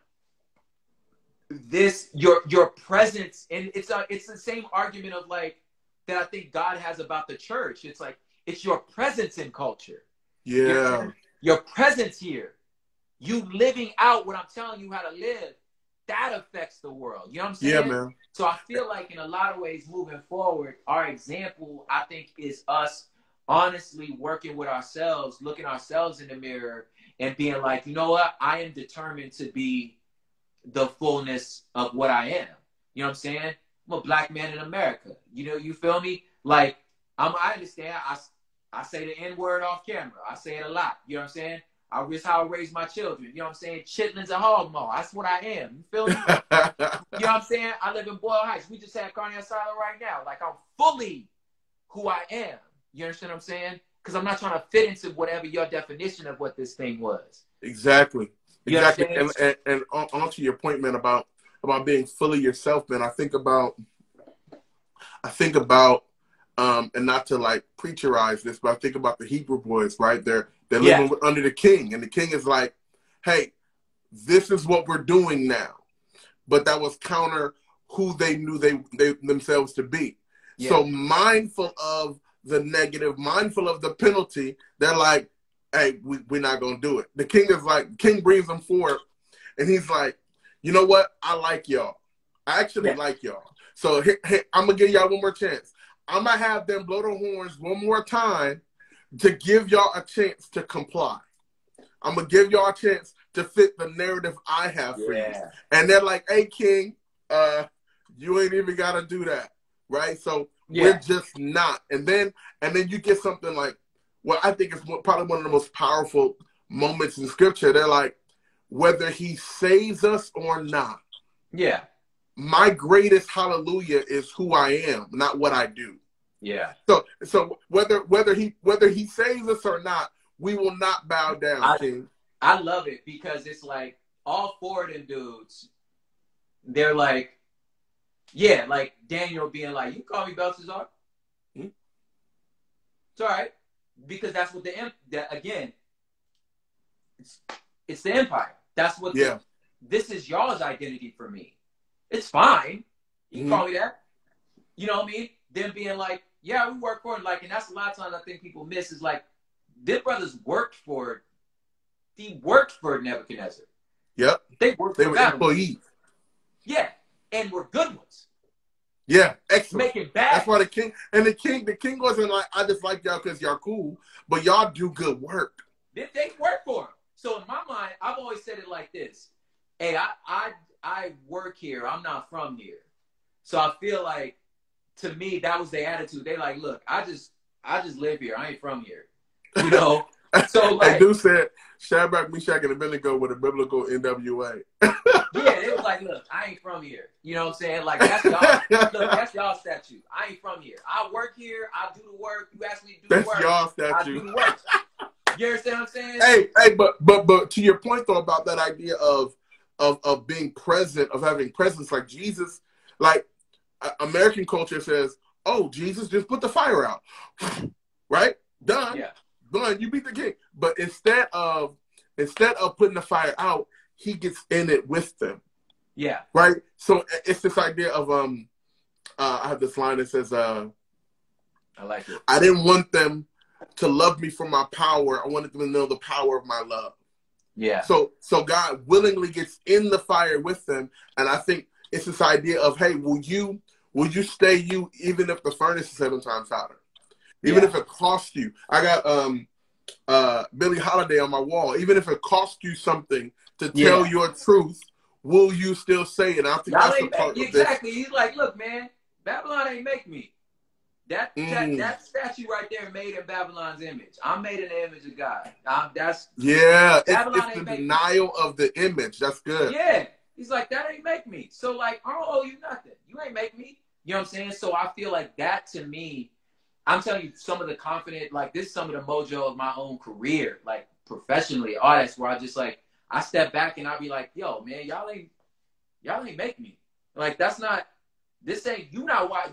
your presence, and it's the same argument of, like, that I think God has about the church. It's like, it's your presence in culture. Yeah. Your presence here. You living out what I'm telling you how to live, that affects the world. You know what I'm saying? Yeah, man. So I feel like in a lot of ways moving forward, our example, I think, is us honestly working with ourselves, looking ourselves in the mirror and being like, you know what? I am determined to be the fullness of what I am. You know what I'm saying? I'm a black man in America. You know, you feel me? Like, I understand. I say the N-word off camera. I say it a lot. You know what I'm saying? I risk how I raise my children. You know what I'm saying? Chitlins and hog maw. That's what I am. You feel me? You know what I'm saying? I live in Boyle Heights. We just had Carne Asada right now. Like, I'm fully who I am. You understand what I'm saying? Because I'm not trying to fit into whatever your definition of what this thing was. Exactly. You exactly. And on to your point, man, about being fully yourself, man. I think about and not to like preacherize this, but I think about the Hebrew boys, right? They're living under the king, and the king is like, hey, this is what we're doing now. But that was counter who they knew they themselves to be. Yeah. So mindful of the negative, mindful of the penalty, they're like, hey, we're not going to do it. The king is like, king brings them forward, and he's like, you know what? I like y'all. I actually like y'all. So hey, I'm going to give y'all one more chance. I'm going to have them blow the horns one more time to give y'all a chance to comply. I'm going to give y'all a chance to fit the narrative I have for you. And they're like, hey, king, you ain't even got to do that, right? So we're just not. And then you get something like, well, I think it's probably one of the most powerful moments in Scripture. They're like, whether he saves us or not. Yeah. My greatest hallelujah is who I am, not what I do. Yeah. So whether he saves us or not, we will not bow down, King. I love it because it's like all 4 of them dudes, they're like, like Daniel being like, you call me Belshazzar? It's all right because that's what again. It's the empire. That's what. This is y'all's identity for me. It's fine. You can call me that. You know what I mean? Them being like, yeah, we work for it. Like, and that's a lot of times I think people miss is like, their brothers worked for. He worked for Nebuchadnezzar. Yep. They worked. They were employees. Yeah, and were good ones. Yeah, excellent. Making bad. That's why the king wasn't like, I just like y'all because y'all cool, but y'all do good work. They work for him. So in my mind, I've always said it like this: hey, I work here. I'm not from here. So I feel like, to me, that was their attitude. They like, look, I just live here. I ain't from here. You know? So like, and dude said, Shadrach, Meshach, and Abednego with a biblical NWA. Yeah, they was like, look, I ain't from here. You know what I'm saying? Like, that's y'all. Look, that's y'all statue. I ain't from here. I work here. I do the work. You ask me to do the work. That's y'all statue. I do the work. You understand what I'm saying? Hey, but to your point though about that idea of being present, of having presence, like Jesus, like American culture says, oh, Jesus, just put the fire out, right? Done. Yeah. Done. You beat the king. But instead of putting the fire out, he gets in it with them. Yeah. Right. So it's this idea of I have this line that says, I like it. I didn't want them to love me for my power. I wanted them to know the power of my love. Yeah. So God willingly gets in the fire with them, and I think it's this idea of, hey, will you stay you even if the furnace is 7 times hotter, even if it costs you? I got Billie Holiday on my wall. Even if it costs you something to tell your truth, will you still say it? And I think y'all that's the part of exactly. He's like, look, man, Babylon ain't make me. That statue right there made in Babylon's image. I'm made in the image of God. It's the denial of the image. That's good. Yeah. He's like, that ain't make me. So like, I don't owe you nothing. You ain't make me. You know what I'm saying? So I feel like that, to me, I'm telling you, some of the confident, like, this is some of the mojo of my own career, like professionally, all that's where I just like, I step back and I be like, yo, man, y'all ain't make me. Like, that's not. This ain't you not why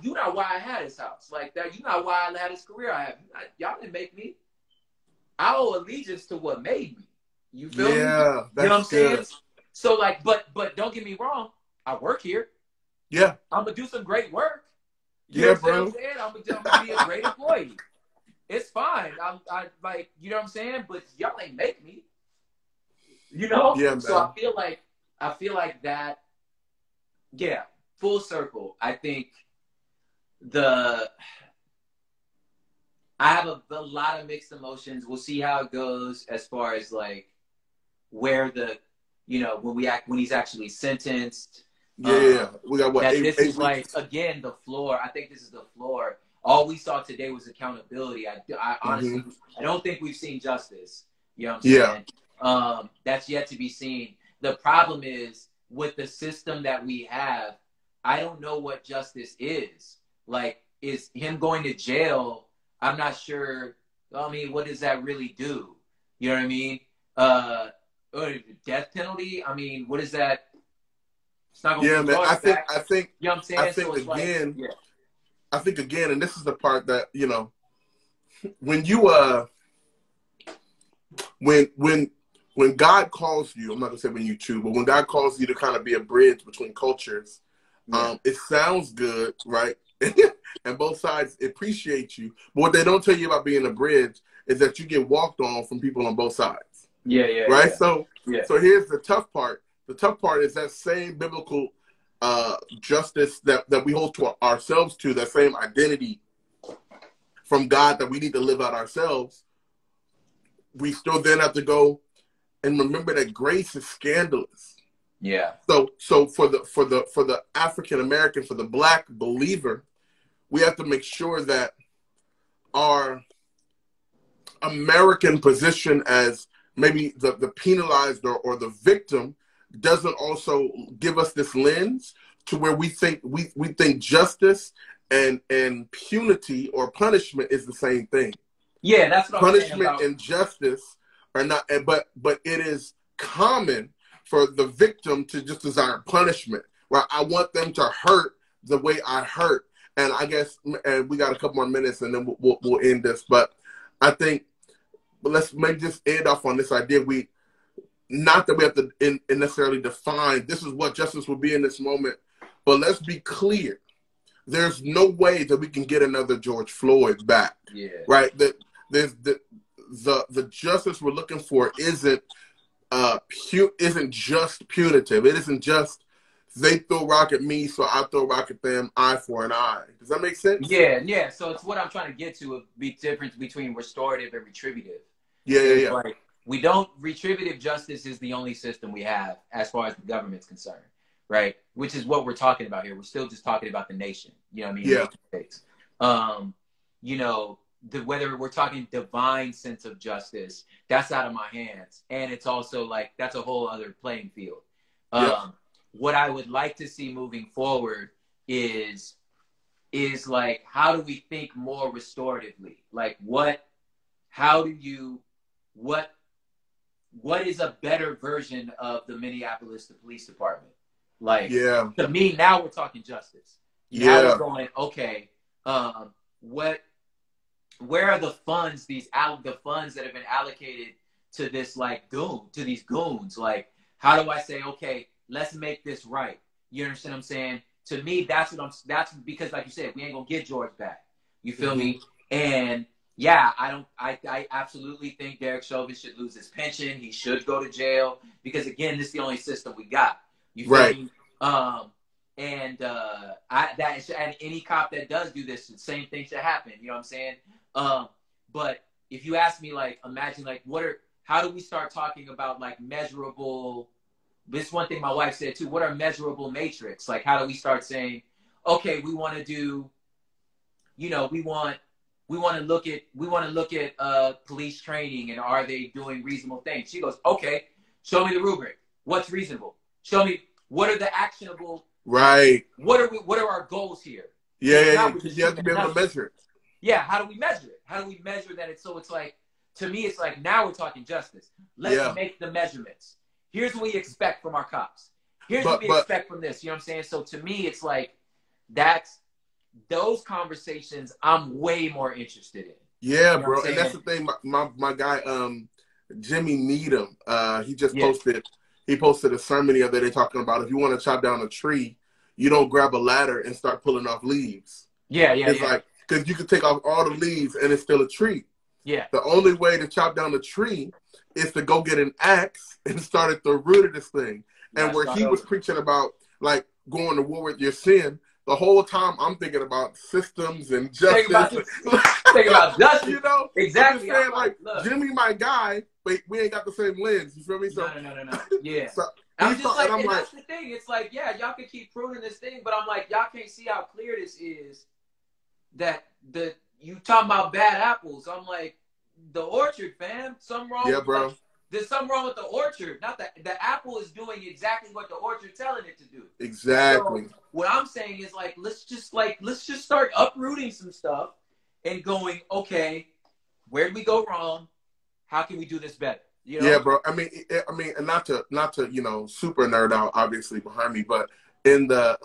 I had this house like that. You not why I had this career I have. Y'all didn't make me. I owe allegiance to what made me. You feel me? Yeah, that's you know what I'm saying? good. So like, but don't get me wrong. I work here. Yeah, I'm gonna do some great work. You know what I'm saying? I'm gonna be a great employee. It's fine. I like, you know what I'm saying? But y'all ain't make me. You know? Yeah, man. So I feel like that. Yeah. Full circle, I think I have a lot of mixed emotions. We'll see how it goes as far as like where when he's actually sentenced. Yeah, we got what? This is like, again, the floor. I think this is the floor. All we saw today was accountability. I honestly, I don't think we've seen justice. You know what I'm saying? That's yet to be seen. The problem is with the system that we have. I don't know what justice is. Like, is him going to jail? I'm not sure. I mean, what does that really do? You know what I mean? Or death penalty? I mean, what is that? It's not going to be man. I think. You know what I'm saying? I think again. Like, I think again, and this is the part that when you when God calls you, I'm not gonna say when you choose, but when God calls you to kind of be a bridge between cultures. It sounds good, right? And both sides appreciate you. But what they don't tell you about being a bridge is that you get walked on from people on both sides. Right? Yeah. So here's the tough part. The tough part is that same biblical justice that we hold to ourselves to, that same identity from God that we need to live out ourselves. We still then have to go and remember that grace is scandalous. Yeah. So for the African American, for the Black believer, we have to make sure that our American position as maybe the penalized or the victim doesn't also give us this lens to where we think justice and punity or punishment is the same thing. Yeah, that's what punishment I'm saying about. And justice are not, but it is common for the victim to just desire punishment. Right? I want them to hurt the way I hurt. and I guess, and we got a couple more minutes, and then we'll end this. But I think, let's maybe just end off on this idea. Not that we have to necessarily define this is what justice will be in this moment, but let's be clear. There's no way that we can get another George Floyd back. Yeah. Right? That there's the justice we're looking for isn't just punitive. It isn't just they throw rock at me, so I throw rock at them, eye for an eye. Does that make sense? Yeah. So it's what I'm trying to get to, the difference between restorative and retributive. Yeah. Like, we don't, retributive justice is the only system we have as far as the government's concerned, right? Which is what we're talking about here. We're still just talking about the nation, you know what I mean? Yeah. States. You know, whether we're talking divine sense of justice, that's out of my hands. And it's also like, that's a whole other playing field. What I would like to see moving forward is like, how do we think more restoratively? Like what is a better version of the Minneapolis Police Department? Like, to me, now we're talking justice. Now we're going, okay, where are the funds, the funds that have been allocated to this, like, these goons? Like, how do I say, okay, let's make this right? You understand what I'm saying? To me, that's because, like you said, we ain't gonna get George back. You feel me? And yeah, I absolutely think Derek Chauvin should lose his pension. He should go to jail because, again, this is the only system we got. You feel me? And any cop that does do this, the same thing should happen. You know what I'm saying? But if you ask me, like, imagine, like, how do we start talking about, like, measurable? This one thing my wife said too. What are measurable metrics? Like, how do we start saying, okay, we want to do, you know, we want to look at police training, and are they doing reasonable things? She goes, okay, show me the rubric. What's reasonable? Show me what are the actionable. Right. What are our goals here? Yeah. You have to be able to measure it. Yeah. How do we measure it? How do we measure that? It's like, to me, it's like, now we're talking justice. Let's make the measurements. Here's what we expect from our cops. Here's what we expect from this. You know what I'm saying? So to me, it's like, those conversations I'm way more interested in. Yeah, you know, bro. And that's the thing. My guy, Jimmy Needham, he just posted a sermon the other day talking about, if you want to chop down a tree, you don't grab a ladder and start pulling off leaves. It's like, because you can take off all the leaves and it's still a tree. Yeah. The only way to chop down a tree is to go get an axe and start at the root of this thing. And where he was preaching about, like, going to war with your sin, the whole time I'm thinking about systems and justice. Think about justice. You know? Exactly. I'm saying, like, Jimmy, my guy, but we ain't got the same lens. You feel me? So, no. Yeah. So I'm just like, and that's the thing. It's like, yeah, y'all can keep pruning this thing, but I'm like, y'all can't see how clear this is. That you talking about bad apples. I'm like, the orchard, fam. Something wrong. Yeah, bro. There's something wrong with the orchard. Not that the apple is doing exactly what the orchard's telling it to do. Exactly. So what I'm saying is, like, let's just start uprooting some stuff and going, okay, where did we go wrong? How can we do this better? You know? Yeah, bro. I mean, and not to super nerd out, obviously, behind me, but in the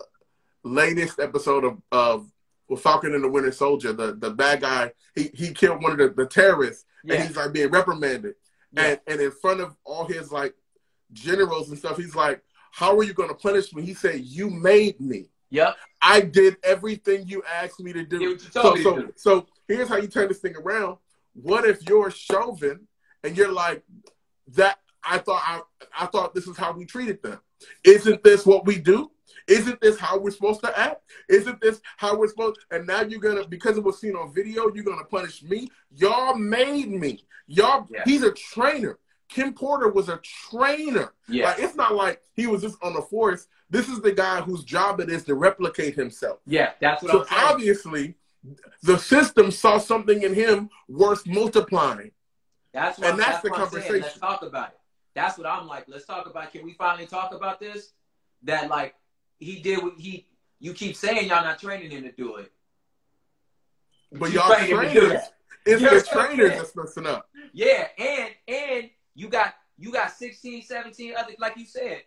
latest episode of Falcon and the Winter Soldier, the bad guy, he killed one of the terrorists, and he's like being reprimanded. Yeah. And in front of all his, like, generals and stuff, he's like, how are you going to punish me? He said, you made me. Yep. I did everything you asked me to do. So here's how you turn this thing around. What if you're Chauvin and you're like, that I thought this is how we treated them. Isn't this what we do? Isn't this how we're supposed to act? Isn't this how we're supposed to? And now you're going to, because it was seen on video, you're going to punish me? Y'all made me. He's a trainer. Kim Porter was a trainer. Yeah. Like, it's not like he was just on the force. This is the guy whose job it is to replicate himself. Yeah, that's what I'm saying. So obviously, the system saw something in him worth multiplying. That's the conversation. Let's talk about it. That's what I'm like. Let's talk about it. Can we finally talk about this? That, like, he did what you keep saying y'all not training him to do it. But y'all trainers. It's the trainers that's messing up. Yeah, and you got 16, 17 other, like you said,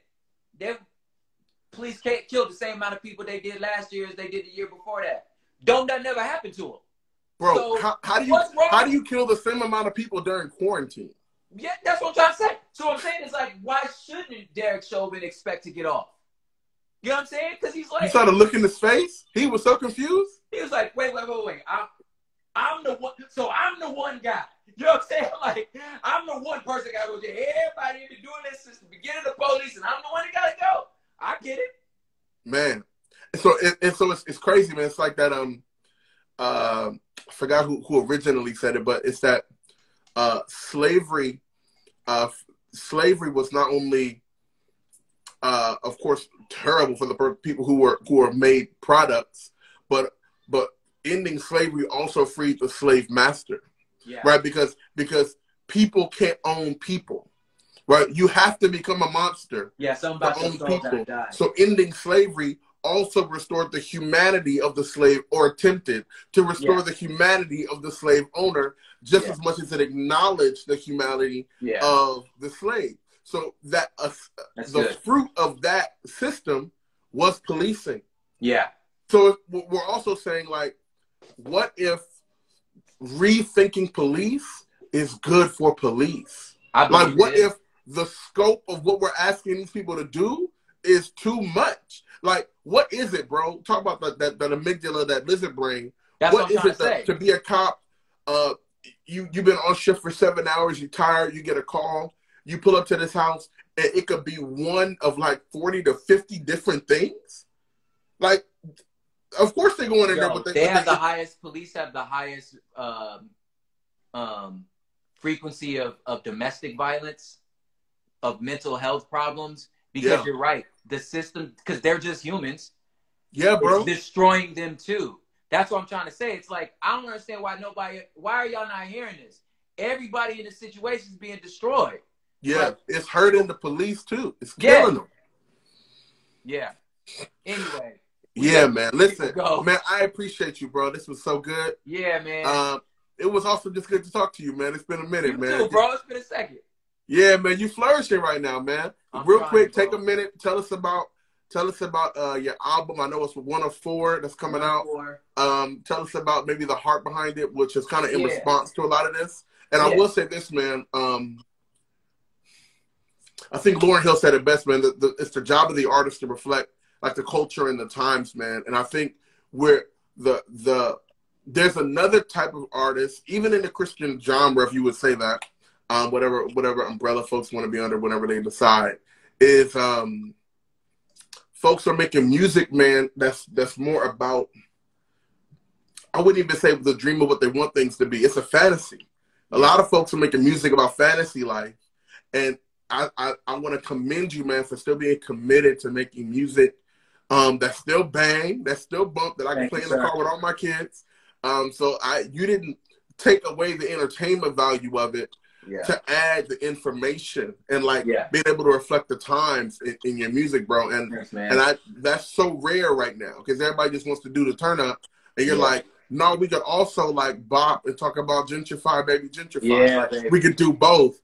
police killed the same amount of people they did last year as they did the year before that. don't that never happen to them. Bro, So how do you kill the same amount of people during quarantine? Yeah, that's what I'm trying to say. So what I'm saying is like, why shouldn't Derek Chauvin expect to get off? You know what I'm saying? Because he's like, you saw the look in his face. He was so confused. He was like, wait. I'm the one. So I'm the one guy. You know what I'm saying? Like, I'm the one person that got to go. Everybody been doing this since the beginning of the police, and I'm the one that got to go. I get it, man. So it's crazy, man. It's like that. I forgot who originally said it, but it's that slavery. Slavery was not only, of course, terrible for the people who were made products, but ending slavery also freed the slave master, right? Because people can't own people, right? You have to become a monster to own people. So ending slavery also restored the humanity of the slave, or attempted to restore the humanity of the slave owner, just as much as it acknowledged the humanity of the slave. So that the fruit of that system was policing. Yeah. So we're also saying, like, what if rethinking police is good for police? Like, what if the scope of what we're asking these people to do is too much? Like, what is it, bro? Talk about that amygdala, that lizard brain. What is it to be a cop? You've been on shift for 7 hours. You're tired. You get a call. You pull up to this house, and it could be one of like 40 to 50 different things. Like, of course they're going in there. But they have the highest. Police have the highest frequency of domestic violence, of mental health problems. Because you're right, the system, because they're just humans. Yeah, bro. It's destroying them too. That's what I'm trying to say. It's like, I don't understand why are y'all not hearing this? Everybody in the situation is being destroyed. Yeah, like, it's hurting the police too. It's killing them. Yeah. Anyway. Yeah, man. Listen, man, I appreciate you, bro. This was so good. Yeah, man. It was also just good to talk to you, man. It's been a minute, man. Too, bro. It's been a second. Yeah, man, you flourishing right now, man. Real quick, take a minute. Tell us about your album. I know it's one of 4 that's coming out. Tell us about maybe the heart behind it, which is kind of in response to a lot of this. And I will say this, man. I think Lauryn Hill said it best, man. It's the job of the artist to reflect like the culture and the times, man. And I think there's another type of artist, even in the Christian genre, if you would say that. Whatever umbrella folks want to be under whenever they decide, is folks are making music, man, that's more about, I wouldn't even say the dream of what they want things to be. It's a fantasy. A lot of folks are making music about fantasy life. And I want to commend you, man, for still being committed to making music that's still bang, that's still bump, that I can play in the car with all my kids. So you didn't take away the entertainment value of it. To add the information and like being able to reflect the times in your music, bro. And that's so rare right now, because everybody just wants to do the turn up, and you're like, no, we could also like bop and talk about gentrify, baby, gentrify. Like, we could do both.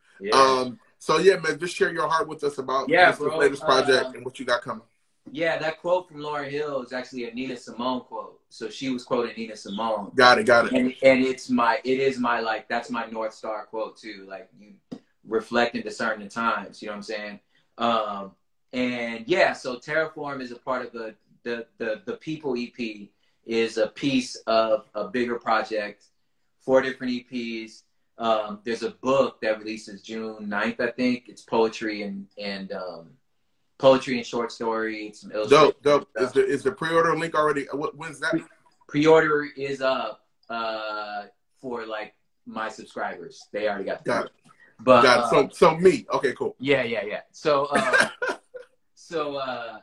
So yeah, man, just share your heart with us about this latest project and what you got coming. Yeah, that quote from Lauryn Hill is actually a Nina Simone quote. So she was quoting Nina Simone. Got it. And it is my like, that's my North Star quote too. Like, you reflect and discern the times. You know what I'm saying? And yeah, so Terraform is a part of the People EP, is a piece of a bigger project, 4 different EPs. There's a book that releases June 9th, I think. It's poetry and poetry and short story, some illustrations. Dope. Is the pre-order link already? When's that? Pre-order is up for like my subscribers. They already got it. But got it. So me. Okay, cool. Yeah. So so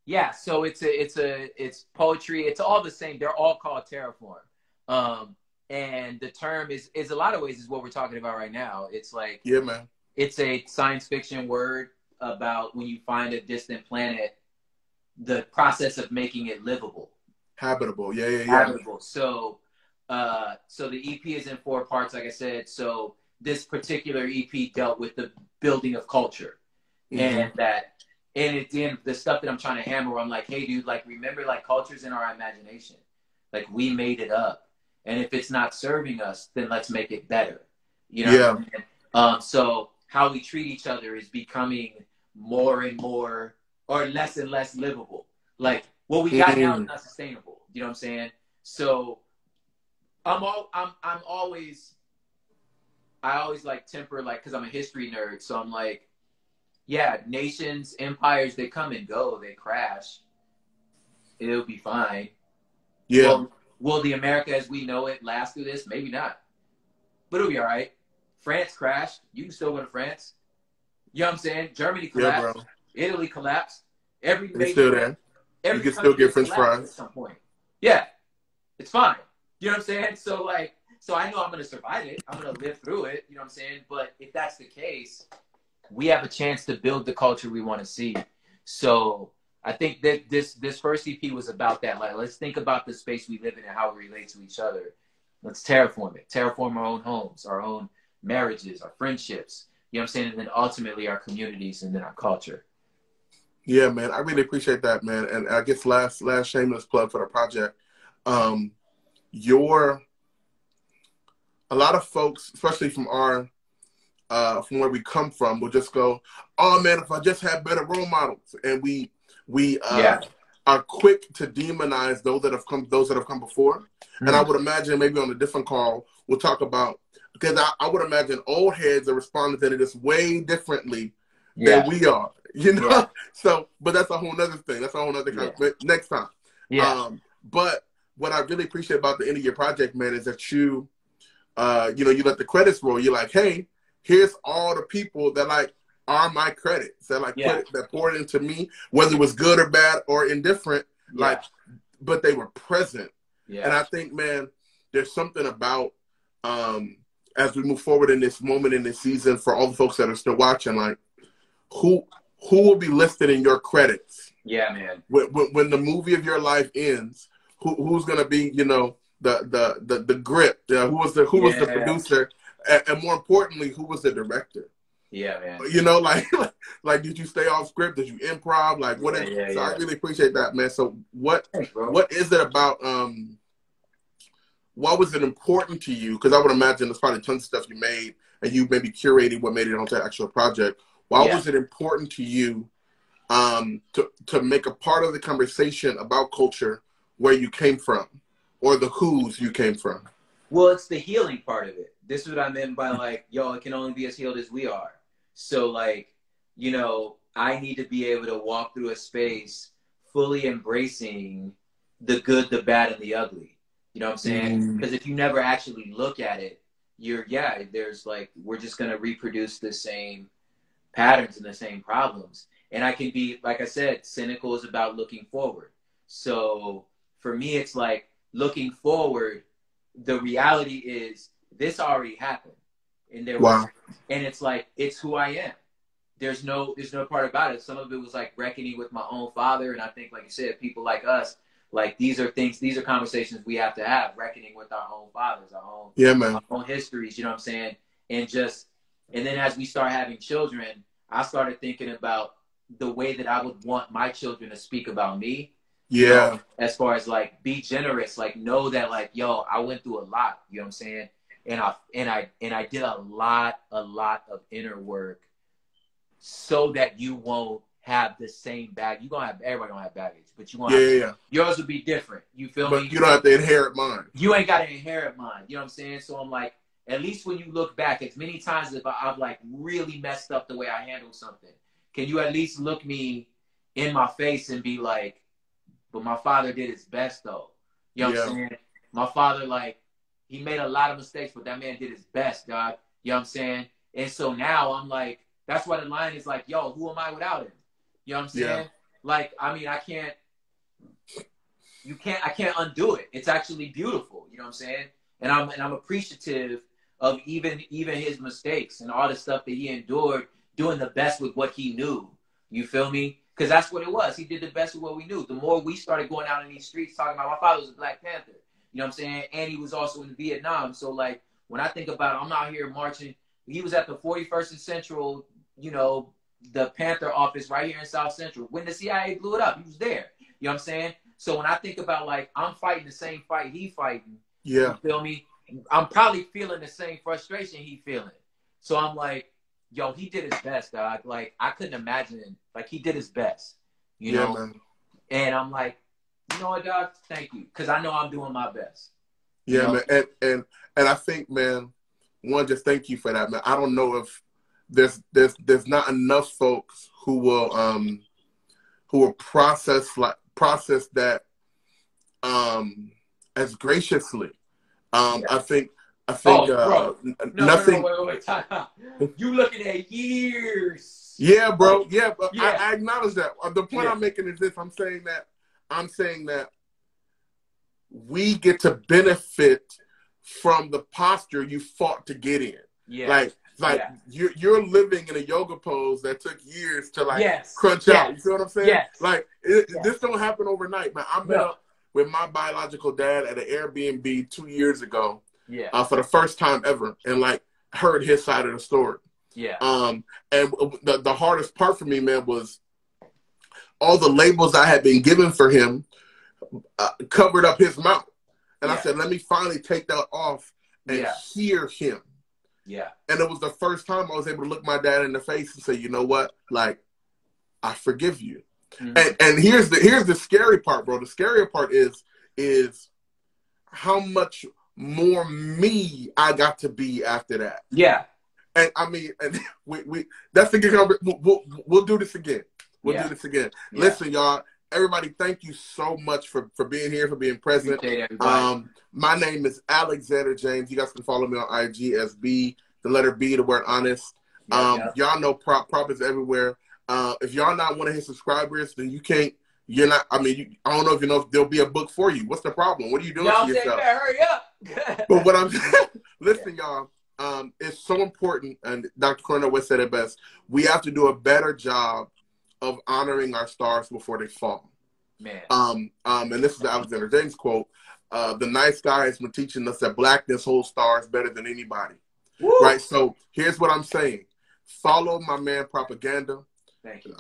it's poetry. It's all the same. They're all called Terraform. And the term is a lot of ways is what we're talking about right now. It's like, yeah, man. It's a science fiction word about when you find a distant planet, the process of making it livable. Habitable. Yeah. Habitable. So the EP is in 4 parts, like I said. So this particular EP dealt with the building of culture. And at the end, the stuff that I'm trying to hammer, I'm like, hey, dude, like, remember, like, culture's in our imagination. Like, we made it up. And if it's not serving us, then let's make it better. You know Yeah. what I mean? So how we treat each other is becoming more and more, or less and less livable. Like, what we got now is not sustainable. You know what I'm saying? So I always like temper, like, because I'm a history nerd. So I'm like, yeah, nations, empires, they come and go, they crash. It'll be fine. Yeah. Well, will the America as we know it last through this? Maybe not. But it'll be all right. France crashed. You can still go to France. You know what I'm saying? Germany collapsed. Yeah, bro. Italy collapsed. Every It's major, still there. You can still get French fries at some point. Yeah, it's fine. You know what I'm saying? So like, so I know I'm gonna survive it. I'm gonna live through it. You know what I'm saying? But if that's the case, we have a chance to build the culture we want to see. So I think that this first EP was about that. Like, let's think about the space we live in and how we relate to each other. Let's terraform it. Terraform our own homes, our own marriages, our friendships. You know what I'm saying? And then ultimately our communities and then our culture. Yeah, man. I really appreciate that, man. And I guess last shameless plug for the project. A lot of folks, especially from from where we come from, will just go, "Oh man, if I just had better role models," and we are quick to demonize those that have come before. Mm-hmm. And I would imagine maybe on a different call we'll talk about, because I would imagine old heads are responding to this way differently than we are. You know, so, but that's a whole nother thing. That's a whole nother next time. Yeah. But what I really appreciate about the end of your project, man, is that you let the credits roll. You're like, hey, here's all the people that like are my credits that like that poured into me, whether it was good or bad or indifferent, like, but they were present. Yeah. And I think, man, there's something about as we move forward in this moment in this season, for all the folks that are still watching, like, who will be listed in your credits? Yeah, man. When the movie of your life ends, who's gonna be, the grip? Who was the producer? And more importantly, who was the director? Yeah, man. Like did you stay off script? Did you improv? Like what? I really appreciate that, man. So what is it about? Why was it important to you? Because I would imagine there's probably tons of stuff you made and you maybe curated what made it onto the actual project. Why was it important to you to make a part of the conversation about culture where you came from, or the whos you came from? Well, it's the healing part of it. This is what I meant by like, it can only be as healed as we are. So like, I need to be able to walk through a space fully embracing the good, the bad, and the ugly. You know what I'm saying? Because if you never actually look at it, there's like, we're just going to reproduce the same patterns and the same problems. And I can be, like I said, cynical is about looking forward. So for me, it's like looking forward. The reality is this already happened, and and it's like, it's who I am. There's no part about it. Some of it was like reckoning with my own father, and I think, like you said, people like us, like these are conversations we have to have, reckoning with our own fathers, our own histories. You know what I'm saying? And then as we start having children, I started thinking about the way that I would want my children to speak about me. Yeah. As far as like, be generous, like know that like, I went through a lot, you know what I'm saying? And I did a lot of inner work so that you won't have the same everybody gonna have baggage, but you won't yours will be different. You feel me? But you don't have to inherit mine. You ain't gotta inherit mine. You know what I'm saying? So I'm like, at least when you look back, as many times if I've like really messed up the way I handled something, can you at least look me in my face and be like, but my father did his best though. You know what I'm saying? My father, like, he made a lot of mistakes, but that man did his best, dog. You know what I'm saying? And so now I'm like, that's why the line is like, who am I without him? You know what I'm saying? Yeah. Like, I mean, I can't undo it. It's actually beautiful. You know what I'm saying? And I'm appreciative of even his mistakes and all the stuff that he endured, doing the best with what he knew. You feel me? Because that's what it was. He did the best with what we knew. The more we started going out in these streets talking about, my father was a Black Panther. You know what I'm saying? And he was also in Vietnam. So, like, when I think about it, I'm out here marching. He was at the 41st and Central, the Panther office right here in South Central. When the CIA blew it up, he was there. You know what I'm saying? So when I think about like I'm fighting the same fight he fighting, Yeah. you feel me? I'm probably feeling the same frustration he feeling. So I'm like, yo, he did his best, dog. Like I couldn't imagine it. Like he did his best, you know? Man. And I'm like, you know what, dog? Thank you. Because I know I'm doing my best. Yeah, you know? Man. And I think, man, one, just thank you for that, man. I don't know if there's not enough folks who will process that as graciously. I think bro. nothing. No, wait. Time out. You looking at years. Yeah, bro. Yeah, but yeah. I acknowledge that. The point I'm making is this. I'm saying that we get to benefit from the posture you fought to get in. Yeah. Like you're living in a yoga pose that took years to crunch out. You feel what I'm saying? Yes. Like this don't happen overnight, man. I met up with my biological dad at an Airbnb 2 years ago. Yeah. For the first time ever, and like heard his side of the story. Yeah. And the hardest part for me, man, was all the labels I had been given for him covered up his mouth. And I said, let me finally take that off and hear him. Yeah. And it was the first time I was able to look my dad in the face and say, you know what? Like, I forgive you. Mm-hmm. And here's the scary part, bro. The scary part is how much more me I got to be after that. Yeah. And I mean, and we that's the good. We'll do this again. We'll do this again. Yeah. Listen, y'all. Everybody, thank you so much for being here, for being present. My name is Alexander James. You guys can follow me on IG as B, the letter B, the word honest. Y'all know prop is everywhere. If y'all not one of his subscribers, then you can't. You're not. I mean, I don't know if you know if there'll be a book for you. What's the problem? What are you doing to yourself? Hurry up. But what I'm listen, y'all. It's so important, and Dr. Cornell West said it best. We have to do a better job of honoring our stars before they fall. Man. And this is the Alexander James quote. The nice guy has been teaching us that blackness holds stars better than anybody. Woo! Right? So here's what I'm saying. Follow my man Propaganda. Thank you.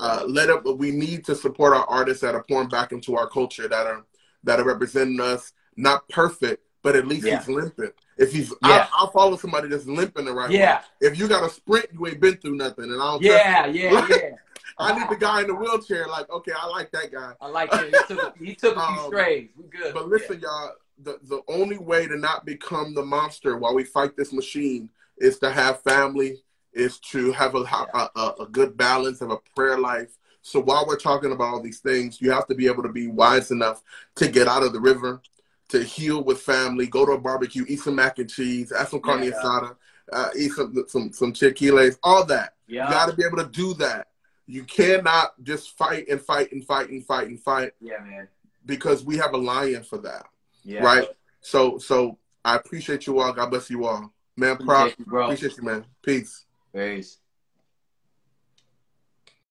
We need to support our artists that are pouring back into our culture, that are representing us. Not perfect, but at least he's limping. If he's, I'll follow somebody that's limping the right way. If you got a sprint, you ain't been through nothing, and I don't. I need the guy in the wheelchair. Like, okay, I like that guy. I like him. He took a few strays. We good. But listen, y'all. The only way to not become the monster while we fight this machine is to have family. Is to have a good balance, have a prayer life. So while we're talking about all these things, you have to be able to be wise enough to get out of the river, to heal with family, go to a barbecue, eat some mac and cheese, have some carne asada, eat some chilaquiles, all that. Yeah. You got to be able to do that. You cannot just fight and fight and fight and fight and fight. Yeah, man. Because we have a lion for that. Yeah. Right? So I appreciate you all. God bless you all. Man, appreciate you, man. Peace. Peace.